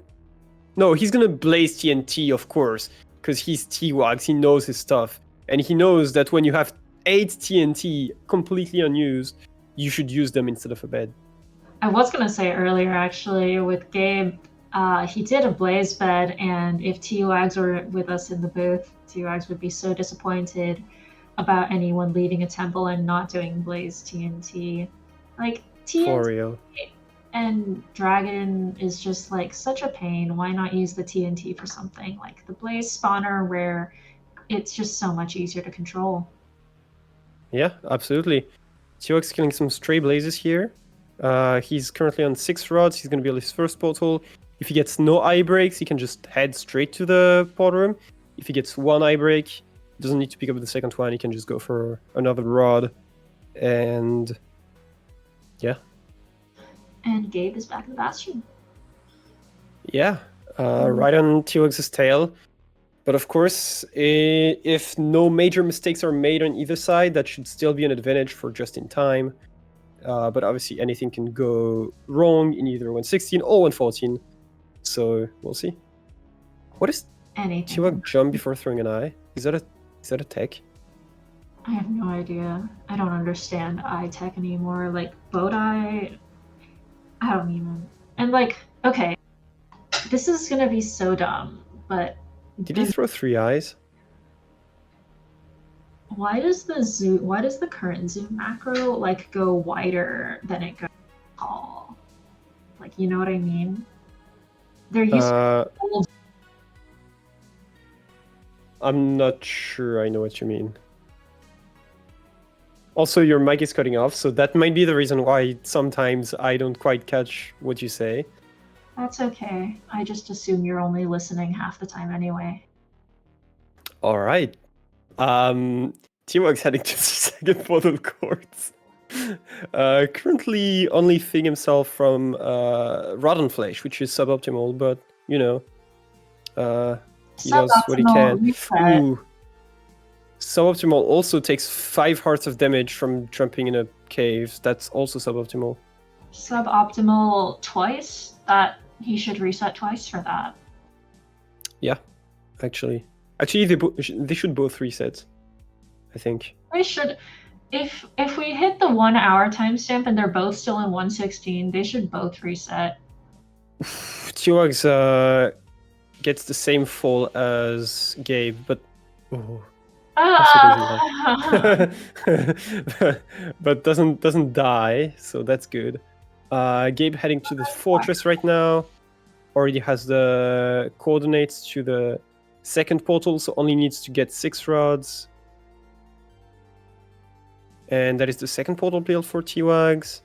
No, he's gonna blaze TNT, of course, because he's T-Wags, he knows his stuff. And he knows that when you have 8 TNT completely unused, you should use them instead of a bed. I was gonna say earlier, actually, with Gabe, he did a blaze bed, and if T-Wags were with us in the booth, T-Wags would be so disappointed about anyone leaving a temple and not doing blaze TNT. Like, TNT for real. And Dragon is just such a pain. Why not use the TNT for something like the blaze spawner, where it's just so much easier to control? Yeah, absolutely. T-Wags killing some stray blazes here. He's currently on 6 rods. He's going to build his first portal. If he gets no eye breaks, he can just head straight to the pod room. If he gets 1 eye break, he doesn't need to pick up the second one. He can just go for another rod. And yeah. And Gabe is back in the Bastion. Yeah, right on T-Wags' tail. But of course, if no major mistakes are made on either side, that should still be an advantage for just in time. But obviously anything can go wrong in either 116 or 114. So we'll see. What is T-Wag jump before throwing an eye? Is that a tech? I have no idea. I don't understand eye tech anymore. Boat eye, I don't even. And okay, this is gonna be so dumb, but did he throw 3 eyes? Why does the current zoom macro go wider than it goes tall? You know what I mean? They're used I'm not sure I know what you mean. Also, your mic is cutting off, so that might be the reason why sometimes I don't quite catch what you say. That's okay. I just assume you're only listening half the time anyway. All right. T-Wag's heading to the second portal courts. Currently only thing himself from Rotten Flesh, which is suboptimal, but he does what he can. Ooh. Suboptimal also takes 5 hearts of damage from jumping in a cave. That's also suboptimal. Suboptimal twice? That he should reset twice for that. Yeah, actually they should both reset, I think. They should. If we hit the 1 hour timestamp and they're both still in 116, they should both reset. T-Wags gets the same fall as Gabe, but but doesn't die, so that's good. Gabe heading to the fortress right now. Already has the coordinates to the second portal, so only needs to get 6 rods. And that is the second portal build for T-Wags.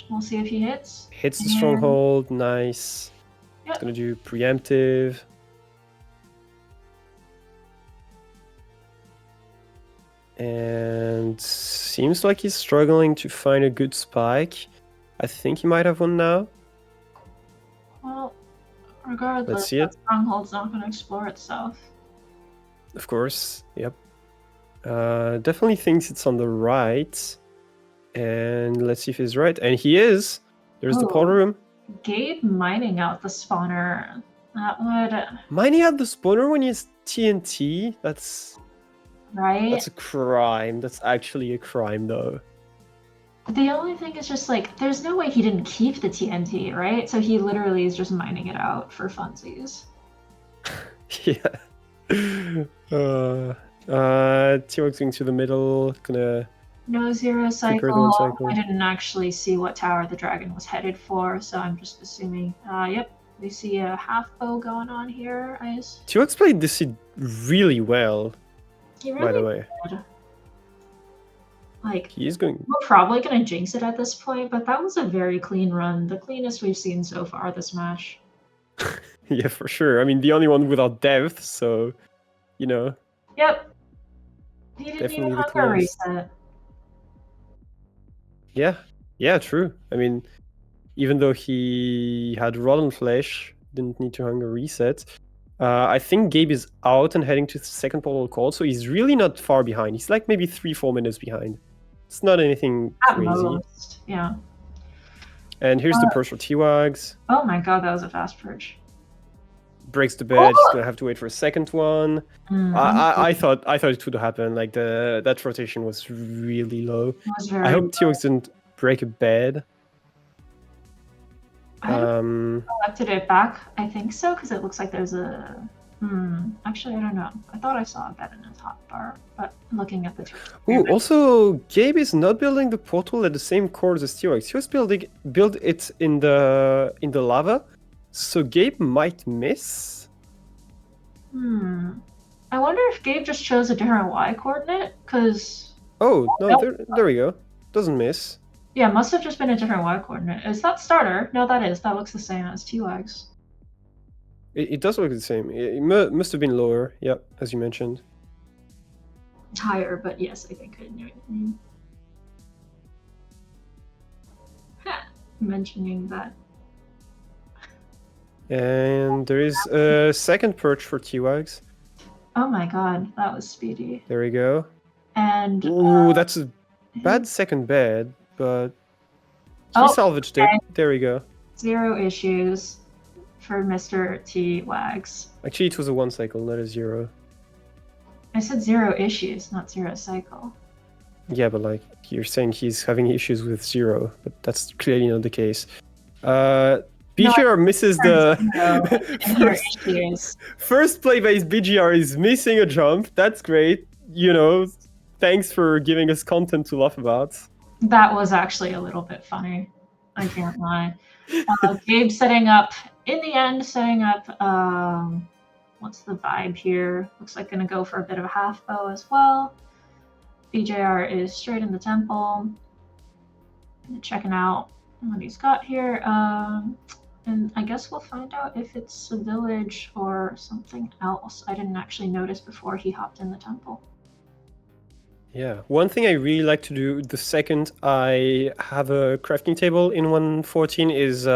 We'll see if he hits. Hits the stronghold, nice. Yep. It's gonna do preemptive. And seems like he's struggling to find a good spike. I think he might have one now. Well, regardless, let's see it. Stronghold's not going to explore itself. Of course, yep. Definitely thinks it's on the right. And let's see if he's right. And he is. There's the portal room. Gabe mining out the spawner. That would, Mining out the spawner when he has TNT? That's right? a crime. That's actually a crime, though. The only thing is just like, there's no way he didn't keep the TNT, right? So he literally is just mining it out for funsies. Yeah. T-Rex going to the middle, gonna No zero prepare the one cycle. cycle. I didn't actually see what tower the dragon was headed for, so I'm just assuming. Yep, we see a half bow going on here. T-Rex played this seed really well, He by the really way. did. Like, He is going. we're probably gonna jinx it at this point, but that was a very clean run. The cleanest we've seen so far this match. Yeah, for sure. I mean, the only one without depth, so, you know. Yep. He didn't Definitely even the hunger cleanest. reset. Yeah, true. I mean, even though he had rotten flesh, didn't need to hunger reset. I think Gabe is out and heading to the second portal call, so he's really not far behind. He's like maybe 3-4 minutes behind. It's not anything At crazy. most, yeah. And here's the purge for T-Wags. Oh my god, that was a fast purge. Breaks the bed. He's gonna have to wait for a second one. I thought it would happen. Like that rotation was really low. I hope T-Wags didn't break a bed. I collected it back. I think so, because it looks like there's a. Actually, I don't know. I thought I saw a bed in the top bar, but looking at the two. Ooh, also, Gabe is not building the portal at the same cores as T-Rex. He was build it in the lava, so Gabe might miss. I wonder if Gabe just chose a different Y coordinate, because. Oh no, there we go. Doesn't miss. Yeah, must have just been a different Y coordinate. Is that starter? No, that is. That looks the same as T-Wags. It does look the same. It must have been lower. Yeah, as you mentioned. Higher, but yes, I think I knew what you mean. Mentioning that. And there is a second perch for T-Wags. Oh my god, that was speedy. There we go. And ooh, that's a bad second bed, but he salvaged it. There we go. 0 issues for Mr. T-Wags. Actually, it was a 1 cycle, not a 0. I said 0 issues, not 0 cycle. Yeah, but like you're saying he's having issues with 0, but that's clearly not the case. BGR misses the first play base. BGR is missing a jump. That's great. You know, thanks for giving us content to laugh about. That was actually a little bit funny. I can't lie. Gabe setting up, in the end, what's the vibe here? Looks like gonna go for a bit of a half bow as well. BJR is straight in the temple. Checking out what he's got here. And I guess we'll find out if it's a village or something else. I didn't actually notice before he hopped in the temple. Yeah, one thing I really like to do the second I have a crafting table in 1.14 is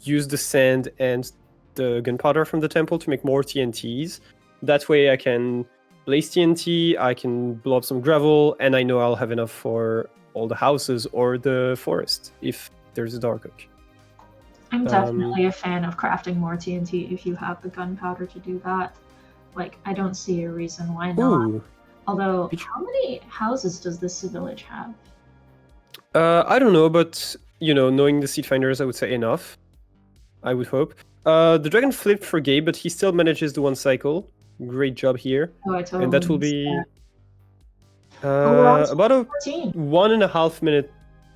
use the sand and the gunpowder from the temple to make more TNTs. That way I can place TNT, I can blow up some gravel, and I know I'll have enough for all the houses or the forest if there's a dark oak. I'm definitely a fan of crafting more TNT if you have the gunpowder to do that. Like, I don't see a reason why not. Ooh. Although, how many houses does this village have? I don't know, but, you know, knowing the seed finders, I would say enough. I would hope. The dragon flipped for Gabe, but he still manages the 1 cycle. Great job here. Oh, I totally and that will be about a 1.5 minute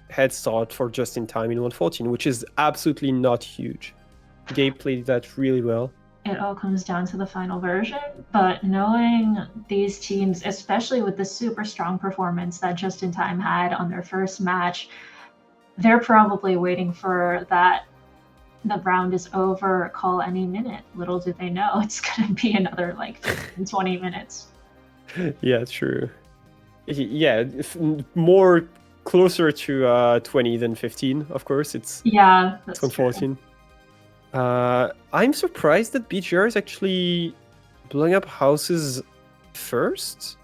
head start for just in time in 1.14, which is absolutely not huge. Gabe played that really well. It all comes down to the final version, but knowing these teams, especially with the super strong performance that Just in Time had on their first match, they're probably waiting for that the round is over call any minute. Little do they know it's going to be another like 15, 20 minutes. Yeah, true. Yeah, more closer to 20 than 15, of course. It's 1.14. I'm surprised that BGR is actually blowing up houses first.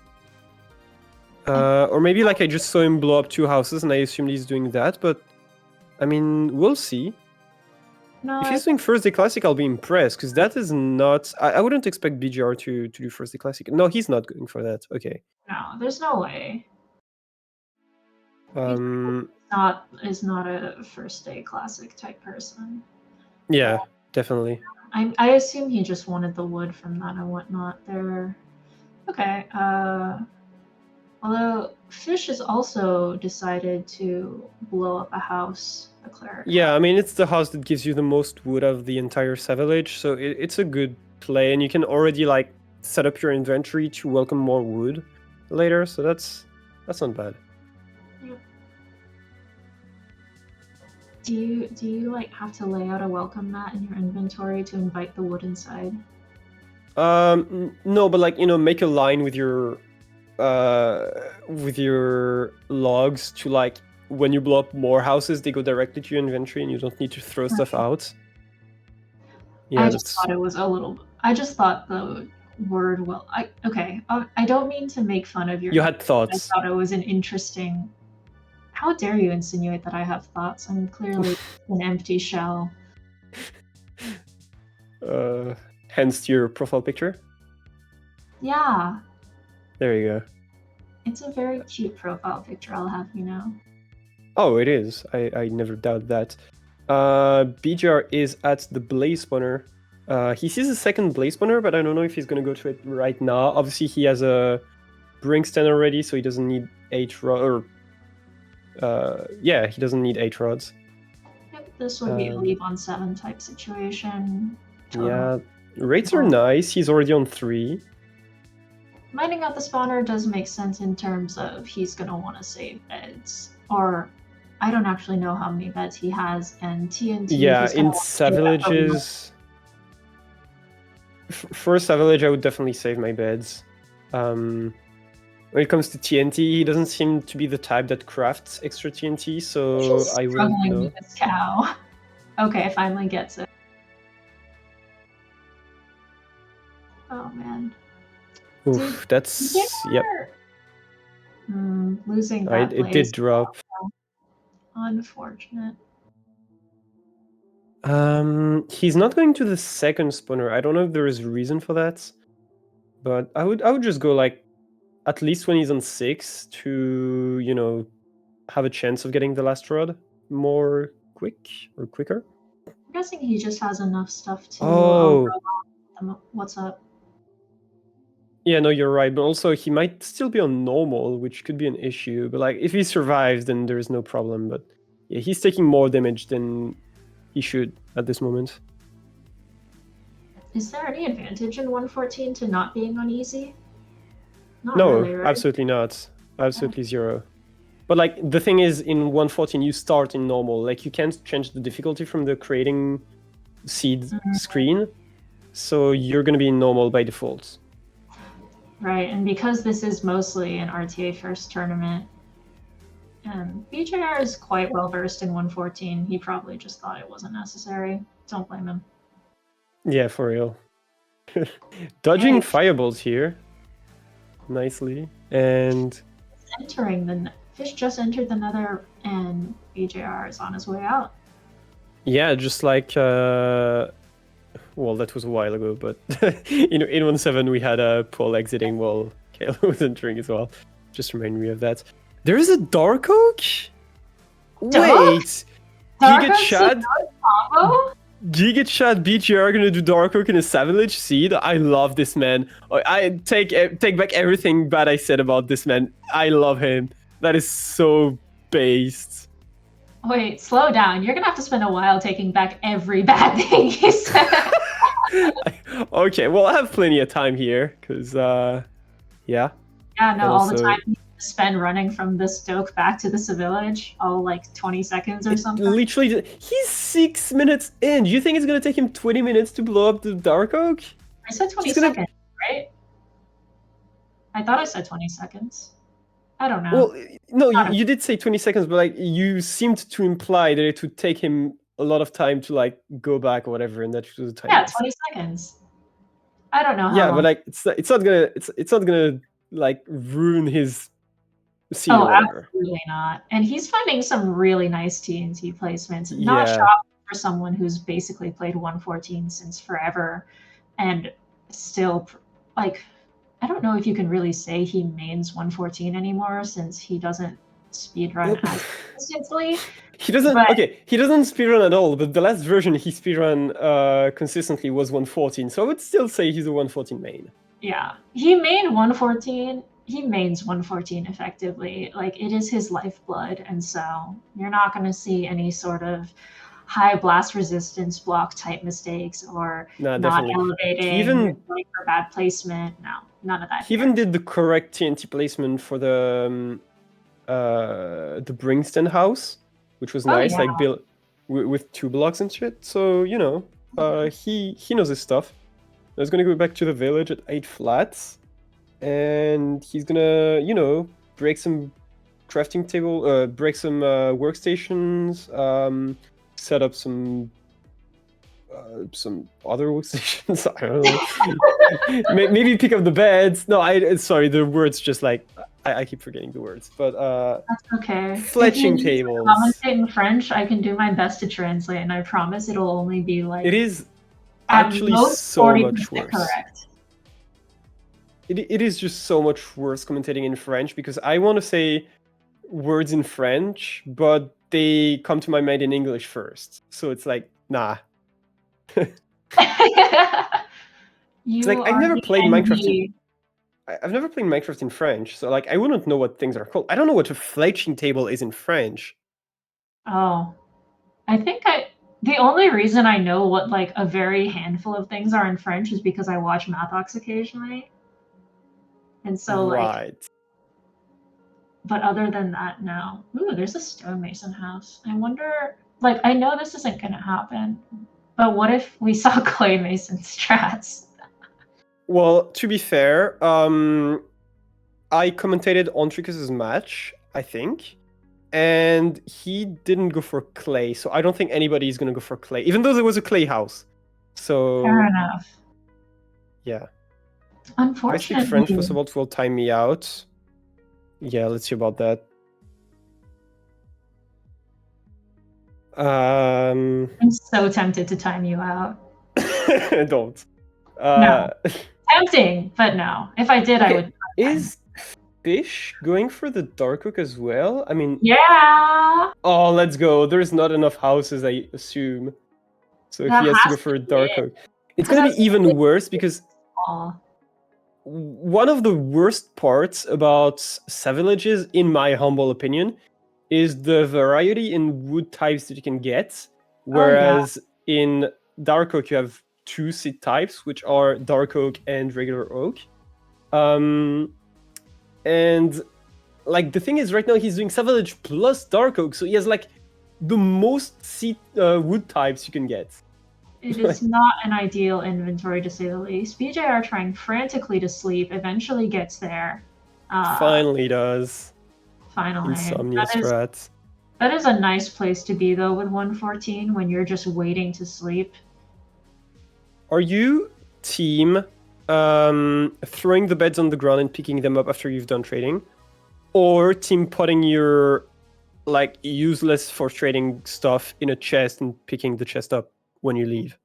Or maybe like I just saw him blow up 2 houses and I assumed he's doing that, but I mean, we'll see. No, If he's doing first day classic, I'll be impressed because that is not. I wouldn't expect BGR to do first day classic. No, he's not going for that. Okay. no, there's no way. Um. Is not a first day classic type person. Yeah, definitely. I assume he just wanted the wood from that and whatnot. There. Okay. Although Fish has also decided to blow up a house, a cleric. Yeah, I mean it's the house that gives you the most wood of the entire Savage, so it's a good play, and you can already like set up your inventory to welcome more wood later. So that's not bad. Do you like have to lay out a welcome mat in your inventory to invite the wood inside? No, but like make a line with your logs to like when you blow up more houses, they go directly to your inventory and you don't need to throw stuff out. Yeah, I just thought it was a little. I just thought the word well. I don't mean to make fun of your. You had thoughts. I thought it was an interesting. How dare you insinuate that I have thoughts? I'm clearly an empty shell. Hence your profile picture. Yeah. There you go. It's a very cute profile picture, I'll have you know. Oh, it is. I never doubt that. BGR is at the Blaze Spawner. He sees a second Blaze Spawner, but I don't know if he's going to go to it right now. Obviously, he has a Brinkston already, so he doesn't need 8 rods. Yeah, he doesn't need 8 rods. Yep, this would be a leave on 7 type situation. Yeah, rates are nice. He's already on 3. Mining out the spawner does make sense in terms of he's going to want to save beds. Or I don't actually know how many beds he has, and TNT. Yeah, in Savages. For Savage, I would definitely save my beds. When it comes to TNT, he doesn't seem to be the type that crafts extra TNT, so I wouldn't know. With this cow. Okay, finally gets it. Oh man. Oof, that's yep. Losing that. It did drop. Unfortunate. He's not going to the second spawner. I don't know if there is a reason for that, but I would just go like at least when he's on 6 to have a chance of getting the last rod more quicker. I'm guessing he just has enough stuff to. Oh. What's up? Yeah, no, you're right. But also, he might still be on normal, which could be an issue. But like, if he survives, then there is no problem. But yeah, he's taking more damage than he should at this moment. Is there any advantage in 114 to not being on easy? No, really, right? Absolutely not. Absolutely zero. But like, the thing is, in 114, you start in normal. Like, you can't change the difficulty from the creating seed screen. So you're going to be in normal by default. Right, and because this is mostly an RTA first tournament, and BJR is quite well versed in 114, he probably just thought it wasn't necessary. Don't blame him. Yeah, for real. Dodging fireballs here. Nicely. And entering the Fish just entered the Nether, and BJR is on his way out. Yeah, just like well, that was a while ago, but in 1.7 we had Paul exiting while Kayla was entering as well. Just remind me of that. There is a Dark Oak? Wait! Giga Chad? BGR gonna do Dark Oak in a Savage Seed? I love this man. I take back everything bad I said about this man. I love him. That is so based. Wait, slow down. You're gonna have to spend a while taking back every bad thing you said. Okay, well, I have plenty of time here, because, yeah. Yeah, no, all the time you spend running from the Stoke back to the village, all like 20 seconds or something. Literally, he's 6 minutes in. Do you think it's going to take him 20 minutes to blow up the Dark Oak? I said 20 seconds, right? I thought I said 20 seconds. I don't know. Well, no, you did say 20 seconds, but like you seemed to imply that it would take him a lot of time to like go back or whatever, and that was the time. Yeah, 20 seconds. I don't know how long. But like it's not gonna like ruin his scene. Oh, absolutely not. And he's finding some really nice TNT placements. Not shop for someone who's basically played 114 since forever, and still like I don't know if you can really say he mains 114 anymore since he doesn't speedrun as consistently. He doesn't. But- Okay, he doesn't speedrun at all. But the last version he speedrun consistently was 114. So I would still say he's a 114 main. Yeah, he mains 114 effectively. Like, it is his lifeblood, and so you're not going to see any sort of high blast resistance block type mistakes or not Definitely. elevating or going for bad placement. No, none of that. He even did the correct TNT placement for the Bringston house, which was nice, like built with 2 blocks and shit. So he knows his stuff. I was gonna go back to the village at 8 flats, and he's gonna break some crafting table, break some workstations, set up some other workstations. I don't know. Maybe pick up the beds. No, sorry, the words just like I keep forgetting the words. But that's okay. Fletching tables. Commentate in French, I can do my best to translate, and I promise it'll only be like. It is actually so much worse. Correct. It is just so much worse commentating in French because I want to say words in French, but they come to my mind in English first. So it's like, nah. It's like I've never played Minecraft. I've never played Minecraft in French, so like I wouldn't know what things are called. I don't know what a fletching table is in French. Oh, I think the only reason I know what like a very handful of things are in French is because I watch Mathox occasionally, and so like. But other than that, no. Ooh, there's a stonemason house. I wonder. Like, I know this isn't gonna happen, but what if we saw claymason strats? Well, to be fair, I commentated on Tricus' match, I think, and he didn't go for clay, so I don't think anybody is gonna go for clay, even though there was a clay house. So fair enough. Yeah. Unfortunately, I speak French. First of all, will time me out. Yeah, let's see about that. I'm so tempted to time you out. Don't. No. Tempting, but no. If I did, I would. Is Fish going for the Dark Oak as well? I mean... Yeah! Oh, let's go. There's not enough houses, I assume. So he has to go for a Dark Oak. It's going to be even worse because... One of the worst parts about Savages, in my humble opinion, is the variety in wood types that you can get. Whereas in Dark Oak, you have 2 seed types, which are Dark Oak and regular Oak. And like the thing is, right now he's doing Savage plus Dark Oak, so he has like the most seed wood types you can get. It is not an ideal inventory, to say the least. BJR trying frantically to sleep, eventually gets there. Finally does. Finally. Insomnia strats. That is a nice place to be, though, with 114, when you're just waiting to sleep. Are you team throwing the beds on the ground and picking them up after you've done trading? Or team putting your like useless for trading stuff in a chest and picking the chest up when you leave?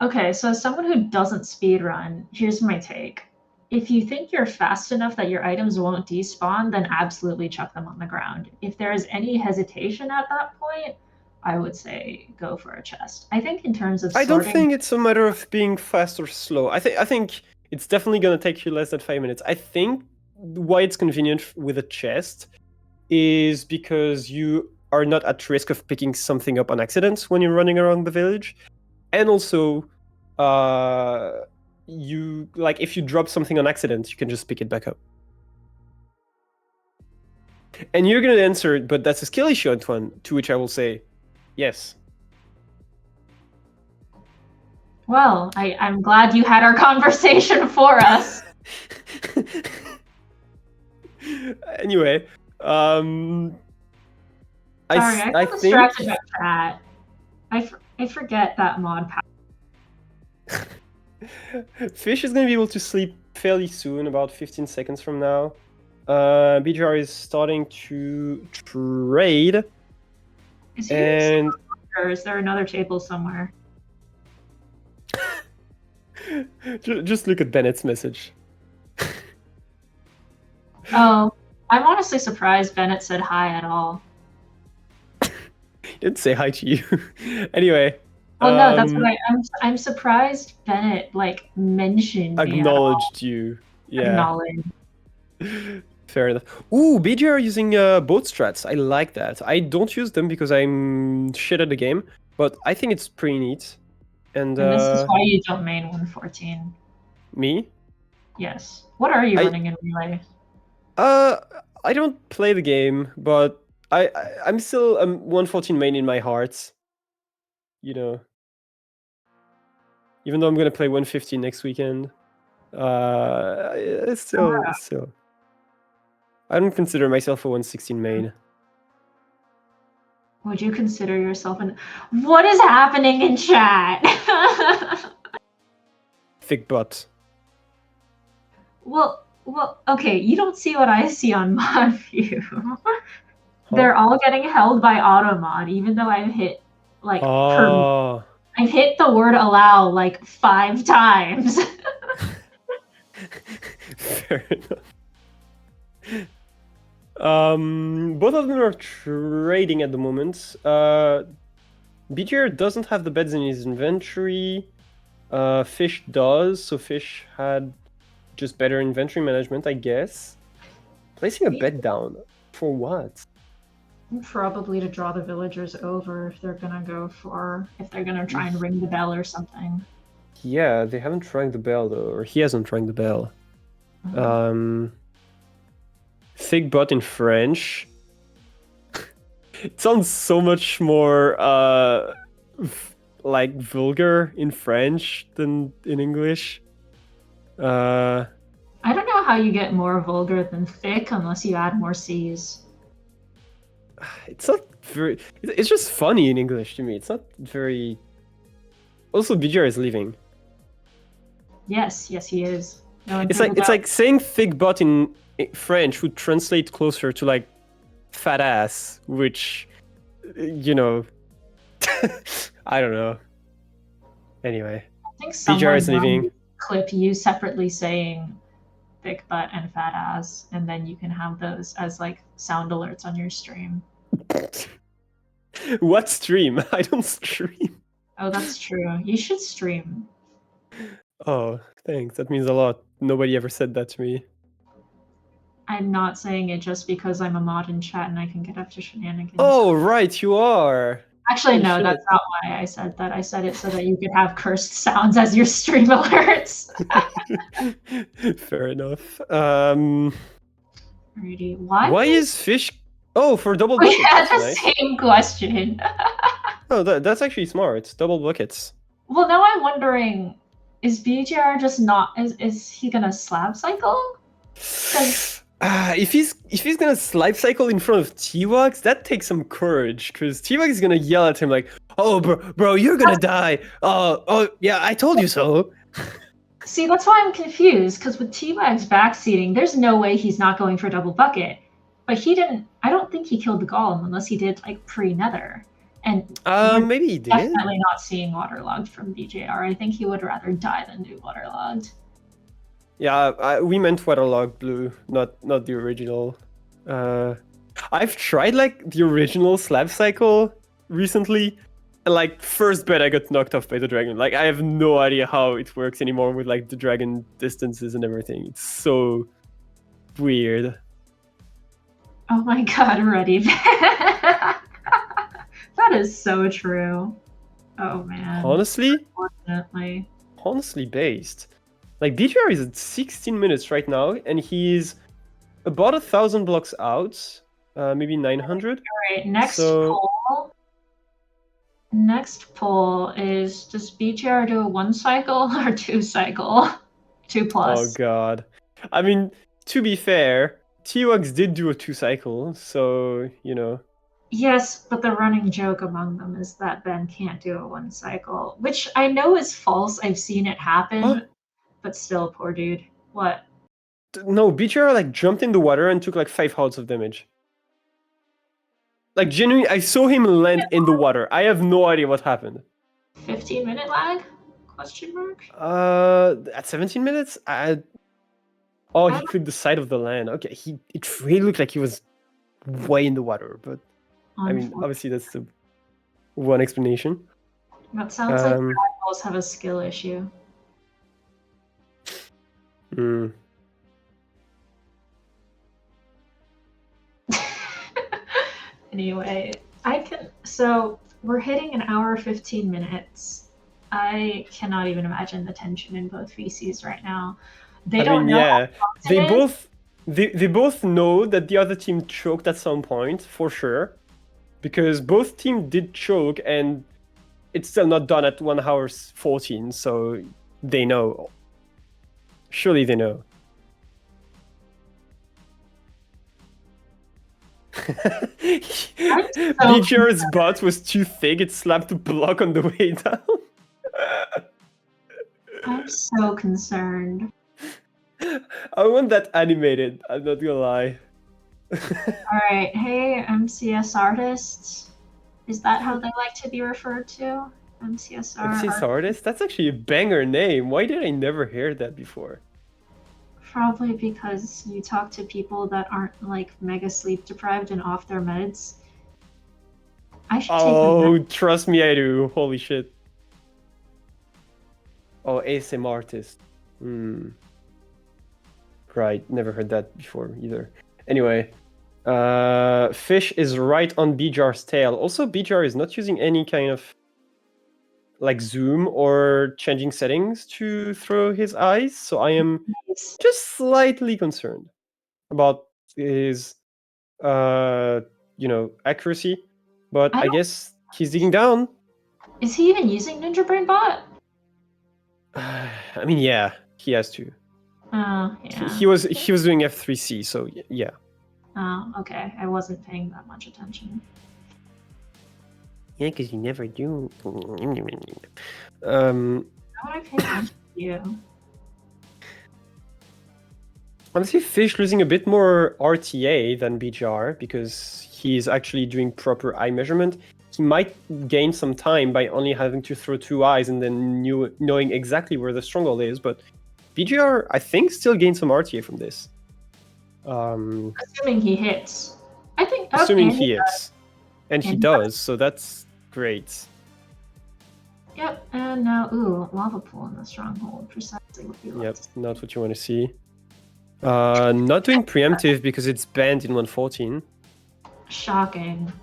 Okay, so as someone who doesn't speedrun, here's my take. If you think you're fast enough that your items won't despawn, then absolutely chuck them on the ground. If there is any hesitation at that point, I would say go for a chest. I think in terms of sorting, I don't think it's a matter of being fast or slow. I think it's definitely going to take you less than 5 minutes. I think why it's convenient with a chest is because you are not at risk of picking something up on accident when you're running around the village. And also, you like if you drop something on accident, you can just pick it back up. And you're going to answer, but that's a skill issue, Antoine, to which I will say, yes. Well, I'm glad you had our conversation for us. Anyway, Sorry, I got distracted by chat. I forget that mod power. Fish is going to be able to sleep fairly soon, about 15 seconds from now. BJR is starting to trade. Is he Or is there another table somewhere? Just look at Bennett's message. Oh, I'm honestly surprised Bennett said hi at all. He didn't say hi to you. Anyway. Well, no, that's what I'm surprised Bennett like mentioned me at all. Acknowledged you. Yeah. Acknowledged. Fair enough. Ooh, BG are using boat strats. I like that. I don't use them because I'm shit at the game, but I think it's pretty neat. And this is why you don't main 114. Me? Yes. What are you running in Relay? I don't play the game, but I'm still 114 main in my heart. You know. Even though I'm gonna play 115 next weekend. It's still. I don't consider myself a 116 main. Would you consider yourself an... What is happening in chat? Thick butt. Well, okay, you don't see what I see on mod view. They're all getting held by automod, even though I've hit like I've hit the word allow like 5 times. Fair enough. Both of them are trading at the moment. BGR doesn't have the beds in his inventory. Fish does, so Fish had just better inventory management, I guess. Placing a bed down for what? Probably to draw the villagers over if they're gonna try and ring the bell or something. Yeah, they haven't rang the bell though, or he hasn't rang the bell. Thick butt in French. It sounds so much more like vulgar in French than in English. I don't know how you get more vulgar than thick unless you add more C's. It's not very... It's just funny in English to me. It's not very... Also, BGR is leaving. Yes, he is. No, it's like saying thick butt in French would translate closer to like fat ass, which, you know, I don't know. Anyway, I think BGR is leaving. Clip you separately saying thick butt and fat ass, and then you can have those as like sound alerts on your stream. What stream? I don't stream. Oh, that's true. You should stream. Oh, thanks. That means a lot. Nobody ever said that to me. I'm not saying it just because I'm a mod in chat and I can get up to shenanigans. Oh, right, you are. Actually, no, that's not why I said that. I said it so that you could have cursed sounds as your stream alerts. Fair enough. Alrighty. Why is Fish... Oh, for double buckets. We had the same question. Oh, that's actually smart. Double buckets. Well, now I'm wondering, is BGR just not... Is he gonna slab cycle? If he's gonna slide cycle in front of T-Wax, that takes some courage, because T-Wax is gonna yell at him like, "Oh, bro, you're gonna die! Oh, yeah, I told you so." See, that's why I'm confused, because with T-Wax backseating, there's no way he's not going for double bucket. But he didn't... I don't think he killed the golem unless he did, like, pre-nether. And maybe he did? Definitely not seeing waterlogged from BJR. I think he would rather die than do waterlogged. Yeah, we meant waterlogged blue, not the original. I've tried like the original slab cycle recently, and like first bet I got knocked off by the dragon. Like I have no idea how it works anymore with like the dragon distances and everything. It's so weird. Oh my god, ready. That is so true. Oh man. Honestly? Unfortunately. Honestly based. Like, BGR is at 16 minutes right now, and he's about 1,000 blocks out, maybe 900. Alright, next poll. Next poll is, does BGR do a 1 cycle or 2 cycle? 2+. Oh god. I mean, to be fair, T-Wax did do a 2 cycle, so, you know. Yes, but the running joke among them is that Ben can't do a 1 cycle, which I know is false. I've seen it happen. Huh? But still, poor dude. What? No, BGR like jumped in the water and took like 5 hearts of damage. Like, genuinely, I saw him land in the water. I have no idea what happened. 15-minute lag? Question mark? At 17 minutes? Oh, he clipped the side of the land. Okay, it really looked like he was way in the water, but I mean, obviously that's the one explanation. That sounds like rivals have a skill issue. Anyway, so we're hitting an hour 15 minutes. I cannot even imagine the tension in both VCs right now. They don't know. Yeah, they both know that the other team choked at some point for sure, because both teams did choke, and it's still not done at 1 hour 14. So they know. Surely they know. BGR's butt was too thick; it slapped the block on the way down. I'm so concerned. I want that animated. I'm not gonna lie. All right, hey MCS artists, is that how they like to be referred to? MCS artist? That's actually a banger name. Why did I never hear that before? Probably because you talk to people that aren't like mega sleep deprived and off their meds. I should take trust me, I do. Holy shit. Oh, ASM artist. Right, never heard that before either. Anyway, Fish is right on Bjar's tail. Also, Bjar is not using any kind of like zoom or changing settings to throw his eyes, so I am just slightly concerned about his accuracy, but I guess he's digging down. Is he even using Ninja Brain Bot? I mean, yeah, he has to. Yeah. He was doing F3C, so yeah. Oh, okay. I wasn't paying that much attention. Yeah, because you never do. How would I pay attention to you? Honestly, Fish losing a bit more RTA than BGR because he's actually doing proper eye measurement. He might gain some time by only having to throw 2 eyes and then knowing exactly where the stronghold is, but BGR, I think, still gains some RTA from this. Assuming he hits. I think. Assuming he hits. And he does, so that's great. Yep, and now, lava pool in the stronghold. Precisely what you like. Yep, not what you want to see. Not doing preemptive because it's banned in 114. Shocking.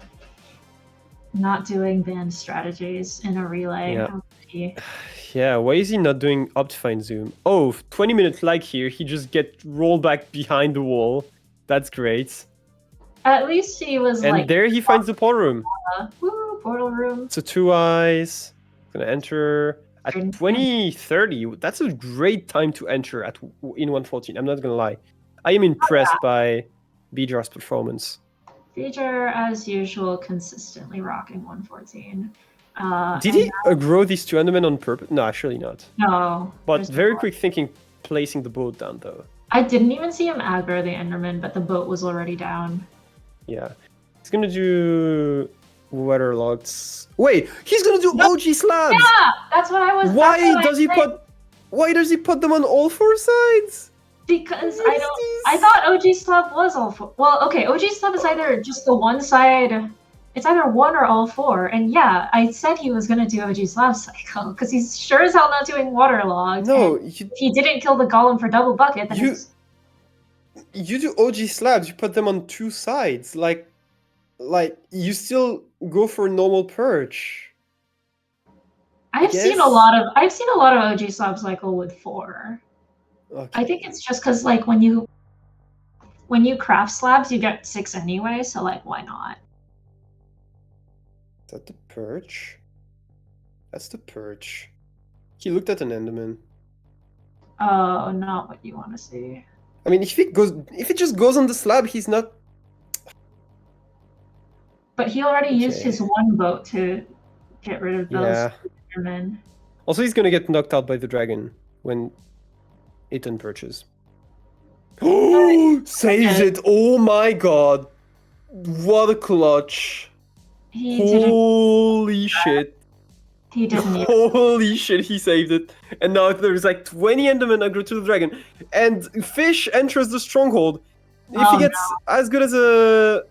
Not doing banned strategies in a relay. Yeah. Yeah, why is he not doing Optifine Zoom? Oh, 20-minute lag here. He just get rolled back behind the wall. That's great. At least he was and there he finds the portal room. Woo, portal room. So 2 eyes. Gonna enter at 20:30. That's a great time to enter in 114. I'm not gonna lie. I am impressed by Bjar's performance. Bjar, as usual, consistently rocking 114. Did he aggro these 2 Endermen on purpose? No, surely not. No. But very quick thinking, placing the boat down though. I didn't even see him aggro the Enderman, but the boat was already down. Yeah. He's gonna do waterlogged. Wait, he's gonna do OG slabs! Yeah! That's what I was Why does he put them on all 4 sides? Because I thought OG slab was all 4. Well, okay, OG slab is either just the one side. It's either 1 or all 4. And yeah, I said he was gonna do OG slab cycle because he's sure as hell not doing waterlogged. No, if he didn't kill the golem for double bucket, then you do OG slabs. You put them on 2 sides, like you still go for normal perch. I've seen a lot of OG slab cycle with 4. Okay. I think it's just because like when you craft slabs, you get 6 anyway, so like why not? Is that the perch? That's the perch. He looked at an Enderman. Oh, not what you want to see. I mean, if it just goes on the slab, he's not. But he already used his 1 boat to get rid of those Endermen. Also, he's gonna get knocked out by the dragon when it unperches. Oh, saves it! Oh my god! What a clutch! He didn't. Holy shit! He didn't. Even. Holy shit! He saved it, and now there's like 20 Endermen aggro to the dragon, and Fish enters the stronghold. If he gets as good as a,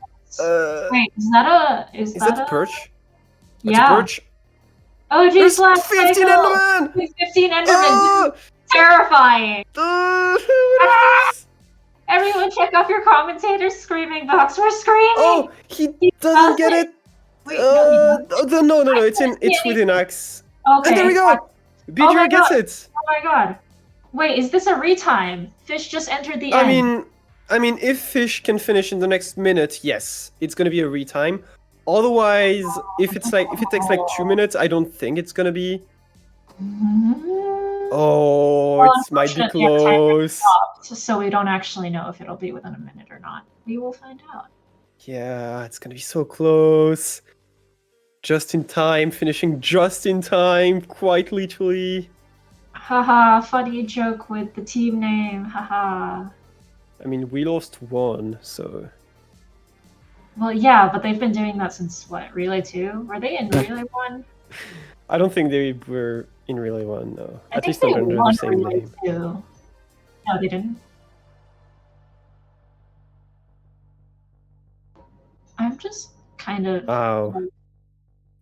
wait, is that is that the perch? That's yeah. a perch. Oh, geez, There's 15 Endermen! 15 Endermen! Terrifying! What is this? Everyone check off your commentators screaming box. We're screaming! Oh, he doesn't get it! Wait, no, it's within axe. Okay. And there we go! BGR gets it! Oh my god. Wait, is this a retime? Fish just entered the end. I mean, if Fish can finish in the next minute, yes, it's gonna be a retime. Otherwise, if it takes like 2 minutes, I don't think it's gonna be. Oh, it might be close. So we don't actually know if it'll be within a minute or not. We will find out. Yeah, it's gonna be so close. Just in time, finishing just in time, quite literally. Haha, funny joke with the team name, haha. I mean, we lost one, so... Well, yeah, but they've been doing that since, what, Relay 2? Were they in Relay 1? I don't think they were in Relay 1, no. At least not under the same Relay name. 2. No, they didn't. I'm just kind of... Wow.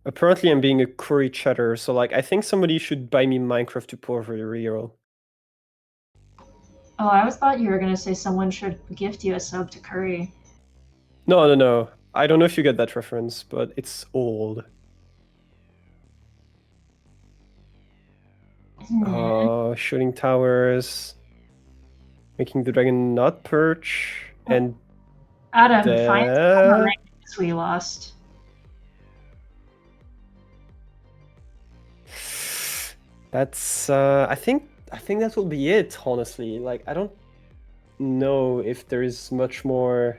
Apparently I'm being a CouriChatter, so like I think somebody should buy me Minecraft to pour for the reroll. Oh, I always thought you were gonna say someone should gift you a sub to Curry. No. I don't know if you get that reference, but it's old. Shooting towers, making the dragon not perch, and Adam, find some rankings we lost. That's I think that will be it, honestly. Like I don't know if there is much more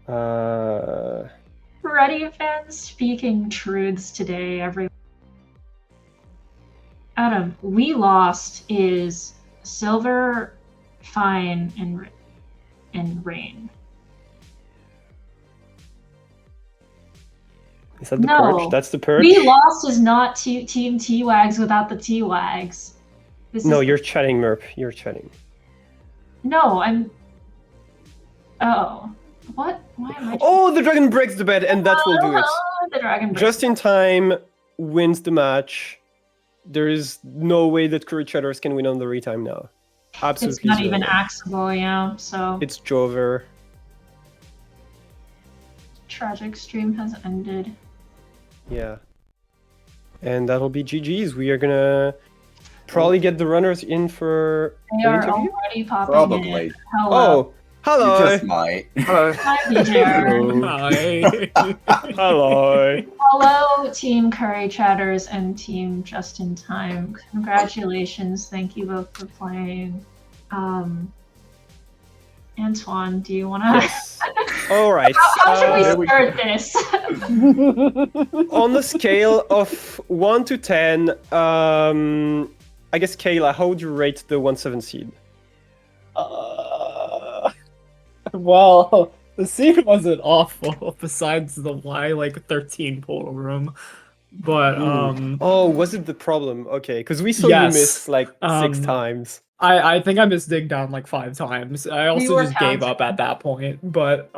Ready fans speaking truths today, everyone. Adam, we lost is Silver, Fine, and Rain. Is that the perch? That's the perch? We lost is not Team T-Wags without the T-Wags. No, you're chatting, Merp. You're chatting. No, I'm... Oh. What? Why am I... Oh, the dragon breaks the bed, and that will do it. The dragon breaks Just in time, wins the match. There is no way that CouriChatters can win on the retime now. Absolutely. It's not even axable, yeah, so... It's Jover. Tragic stream has ended. Yeah. And that'll be GG's. We are gonna probably get the runners in for an interview. Already popping Probably. in. Hello. Oh, hello. You just might. Hello. Hi, BJ. Hi. Hello. Hello, Team CouriChatters and Team Just in Time. Congratulations. Thank you both for playing. Antoine, do you want to... Yes. All right. How should we start this? On the scale of 1 to 10, I guess, Kayla, how would you rate the 1-7 seed? Well, the seed wasn't awful, besides the like 13 portal room. But oh, was it the problem? Okay, because we saw you miss like 6 times. I think I missed dig down like 5 times. I also just gave up at that point. But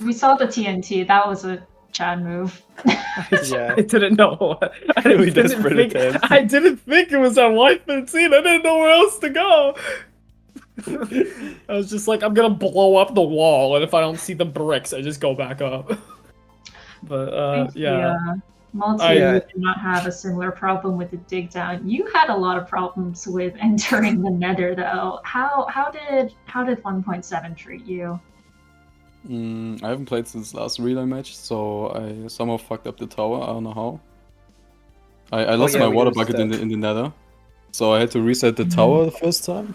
we saw the TNT. That was a Chad move. Yeah. I didn't know. I didn't think it was at life 15. I didn't know where else to go. I was just like, I'm gonna blow up the wall, and if I don't see the bricks, I just go back up. But yeah. Multi did not have a similar problem with the dig down. You had a lot of problems with entering the nether though. How did 1.7 treat you? I haven't played since last relay match, so I somehow fucked up the tower. I don't know how. I lost my water bucket in the nether, so I had to reset the tower the first time.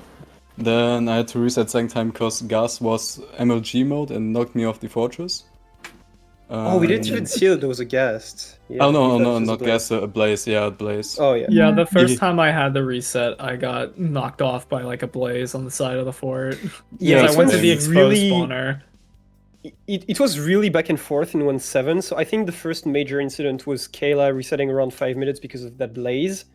Then I had to reset second time because Gas was MLG mode and knocked me off the fortress. Oh, we didn't even see that there was a guest. Yeah, no, not Gas, a Blaze. Yeah, a Blaze. Oh yeah. Yeah, the first time I had the reset, I got knocked off by like a Blaze on the side of the fort. Yeah, I went to the exposed spawner. it was really back and forth in 1-7. So I think the first major incident was Kayla resetting around 5 minutes because of that blaze.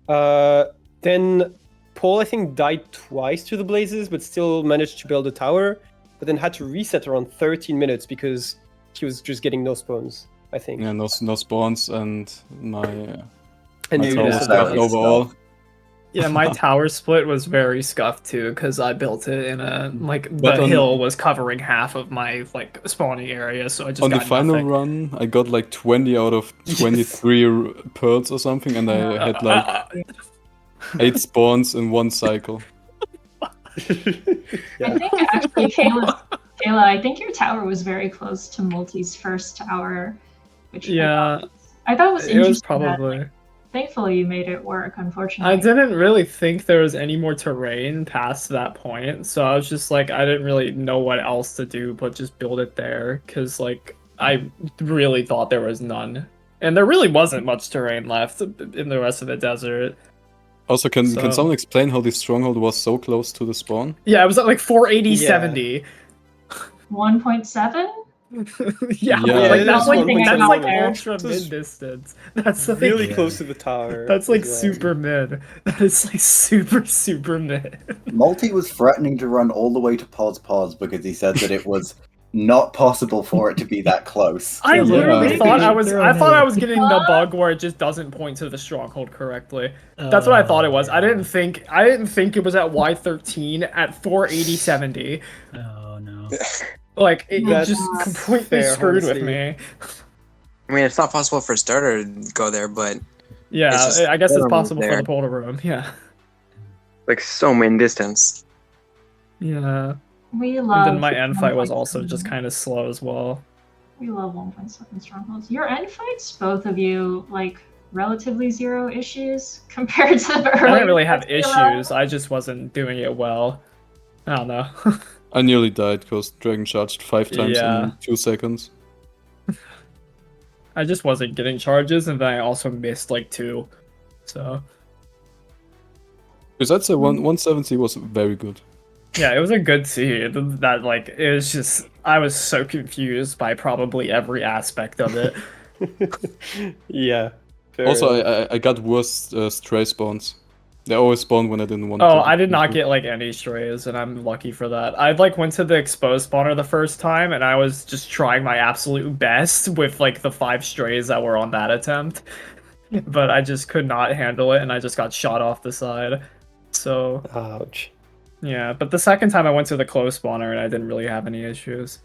Then Paul, I think, died twice to the blazes, but still managed to build a tower, but then had to reset around 13 minutes because he was just getting no spawns, I think. Yeah, no spawns, and my And tower was scuffed overall. Yeah, my tower split was very scuffed too, because I built it in a But the hill was covering half of my spawning area, so I just on got the final nothing. run, I got like 20 out of 23 pearls or something, and I had like 8 spawns in one cycle. I think actually, Kayla, I think your tower was very close to Multi's first tower, which I thought was interesting. It was probably. Thankfully, you made it work. Unfortunately, I didn't really think there was any more terrain past that point, so I was just like, I didn't really know what else to do but just build it there, because like I really thought there was none, and there really wasn't much terrain left in the rest of the desert. Also, can someone explain how this stronghold was so close to the spawn? Yeah, it was at like 480, 70. 1.7? yeah, that's like ultra mid distance. That's like, really close to the tower. That's like super mid. That is like super mid. Multi was threatening to run all the way to Pause because he said that it was not possible for it to be that close. I literally thought I was getting the bug where it just doesn't point to the stronghold correctly. That's what I thought it was. I didn't think it was at Y13 at 480, 70. Oh no. Like, it just completely screwed with me. I mean, it's not possible for a starter to go there, but... Yeah, I guess it's possible for the Polar Room, yeah. Like, so many distance. Yeah. We love... And then my end fight was also just kind of slow as well. We love 1.7 strongholds. Your end fights, both of you, like, relatively zero issues compared to the earlier... I didn't really have issues, I just wasn't doing it well. I don't know. I nearly died because Dragon charged 5 times in 2 seconds. I just wasn't getting charges, and then I also missed like 2. So. Because I'd say 170 was very good. Yeah, it was a good seed. That like it was just I was so confused by probably every aspect of it. Yeah. Also, I got worse stray spawns. They always spawn when I didn't want to. to. I did not get like any strays, and I'm lucky for that. I like went to the exposed spawner the first time, and I was just trying my absolute best with like the 5 strays that were on that attempt. But I just could not handle it, and I just got shot off the side. So. Ouch. Yeah, but the second time I went to the closed spawner, and I didn't really have any issues.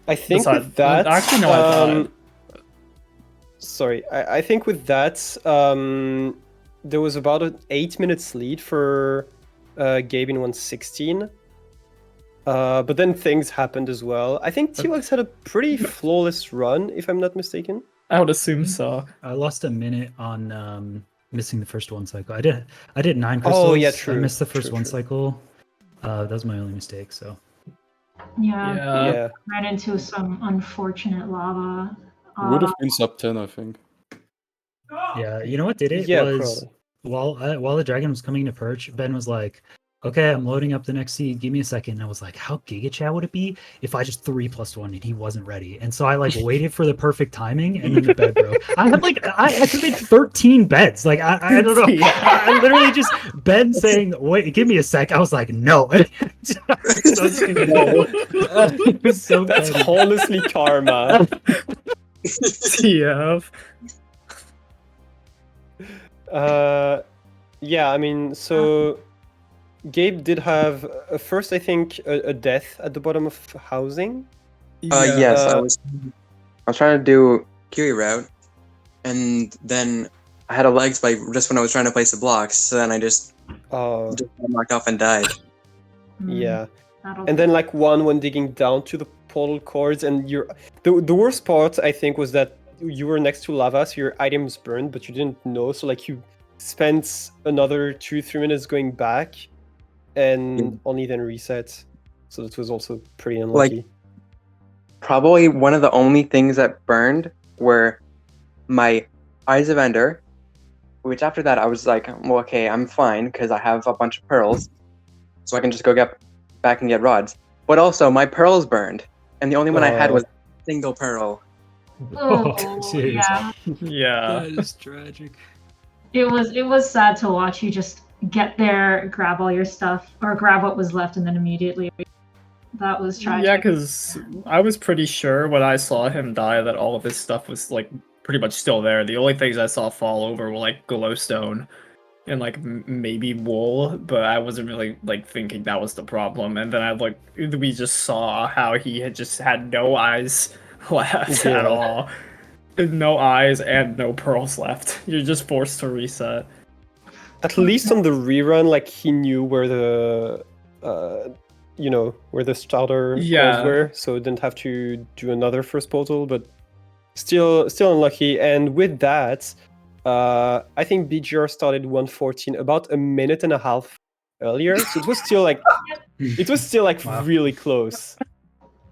I think with that. Actually, no, I died. Sorry, I think with that. There was about an 8 minutes lead for Gabe in 116. But then things happened as well. I think T-Lex had a pretty flawless run, if I'm not mistaken. I would assume so. I lost a minute on missing the first 1 cycle. I did 9 crystals. Oh, yeah, true. I missed the first 1 cycle. That was my only mistake, so. Yeah. Ran into some unfortunate lava. Would have been sub 10, I think. Yeah, you know what did it? Yeah, was probably. while the dragon was coming to perch, Ben was like, okay, I'm loading up the next seed. Give me a second. And I was like, how giga chat would it be if I just 3+1 and he wasn't ready? And so I like waited for the perfect timing, and then the bed broke. I had like I committed 13 beds. Like I don't know. I literally just Ben saying, wait, give me a sec. I was like, no. It was so That's petty. honestly karma. TF. Yeah, I mean, so Gabe did have first, I think, a death at the bottom of housing. Yes, I was trying to do Kiwi route, and then I had a lag spike just when I was trying to place the blocks. So then I just got knocked off and died. Yeah, and then like when digging down to the portal cords, and the worst part I think was that you were next to lava, so your items burned, but you didn't know. So like you spent another 2-3 minutes going back, and only then reset. So it was also pretty unlucky. Like, probably one of the only things that burned were my Eyes of Ender, which after that I was like, well, okay, I'm fine because I have a bunch of pearls, so I can just go get back and get rods. But also, my pearls burned, and the only one I had was a single pearl. Oh, jeez. yeah. Yeah. That is tragic. It was sad to watch you just get there, grab all your stuff, or grab what was left, and then immediately. That was tragic. Yeah, because I was pretty sure when I saw him die that all of his stuff was like pretty much still there. The only things I saw fall over were like glowstone and like maybe wool, but I wasn't really like thinking that was the problem. And then we just saw how he had just had no eyes left at all. No eyes and no pearls left. You're just forced to reset. At least on the rerun, like he knew where the where the starter pearls were, so didn't have to do another first portal, but still unlucky. And with that, I think BGR started 114 about a minute and a half earlier, so it was still like wow. Really close.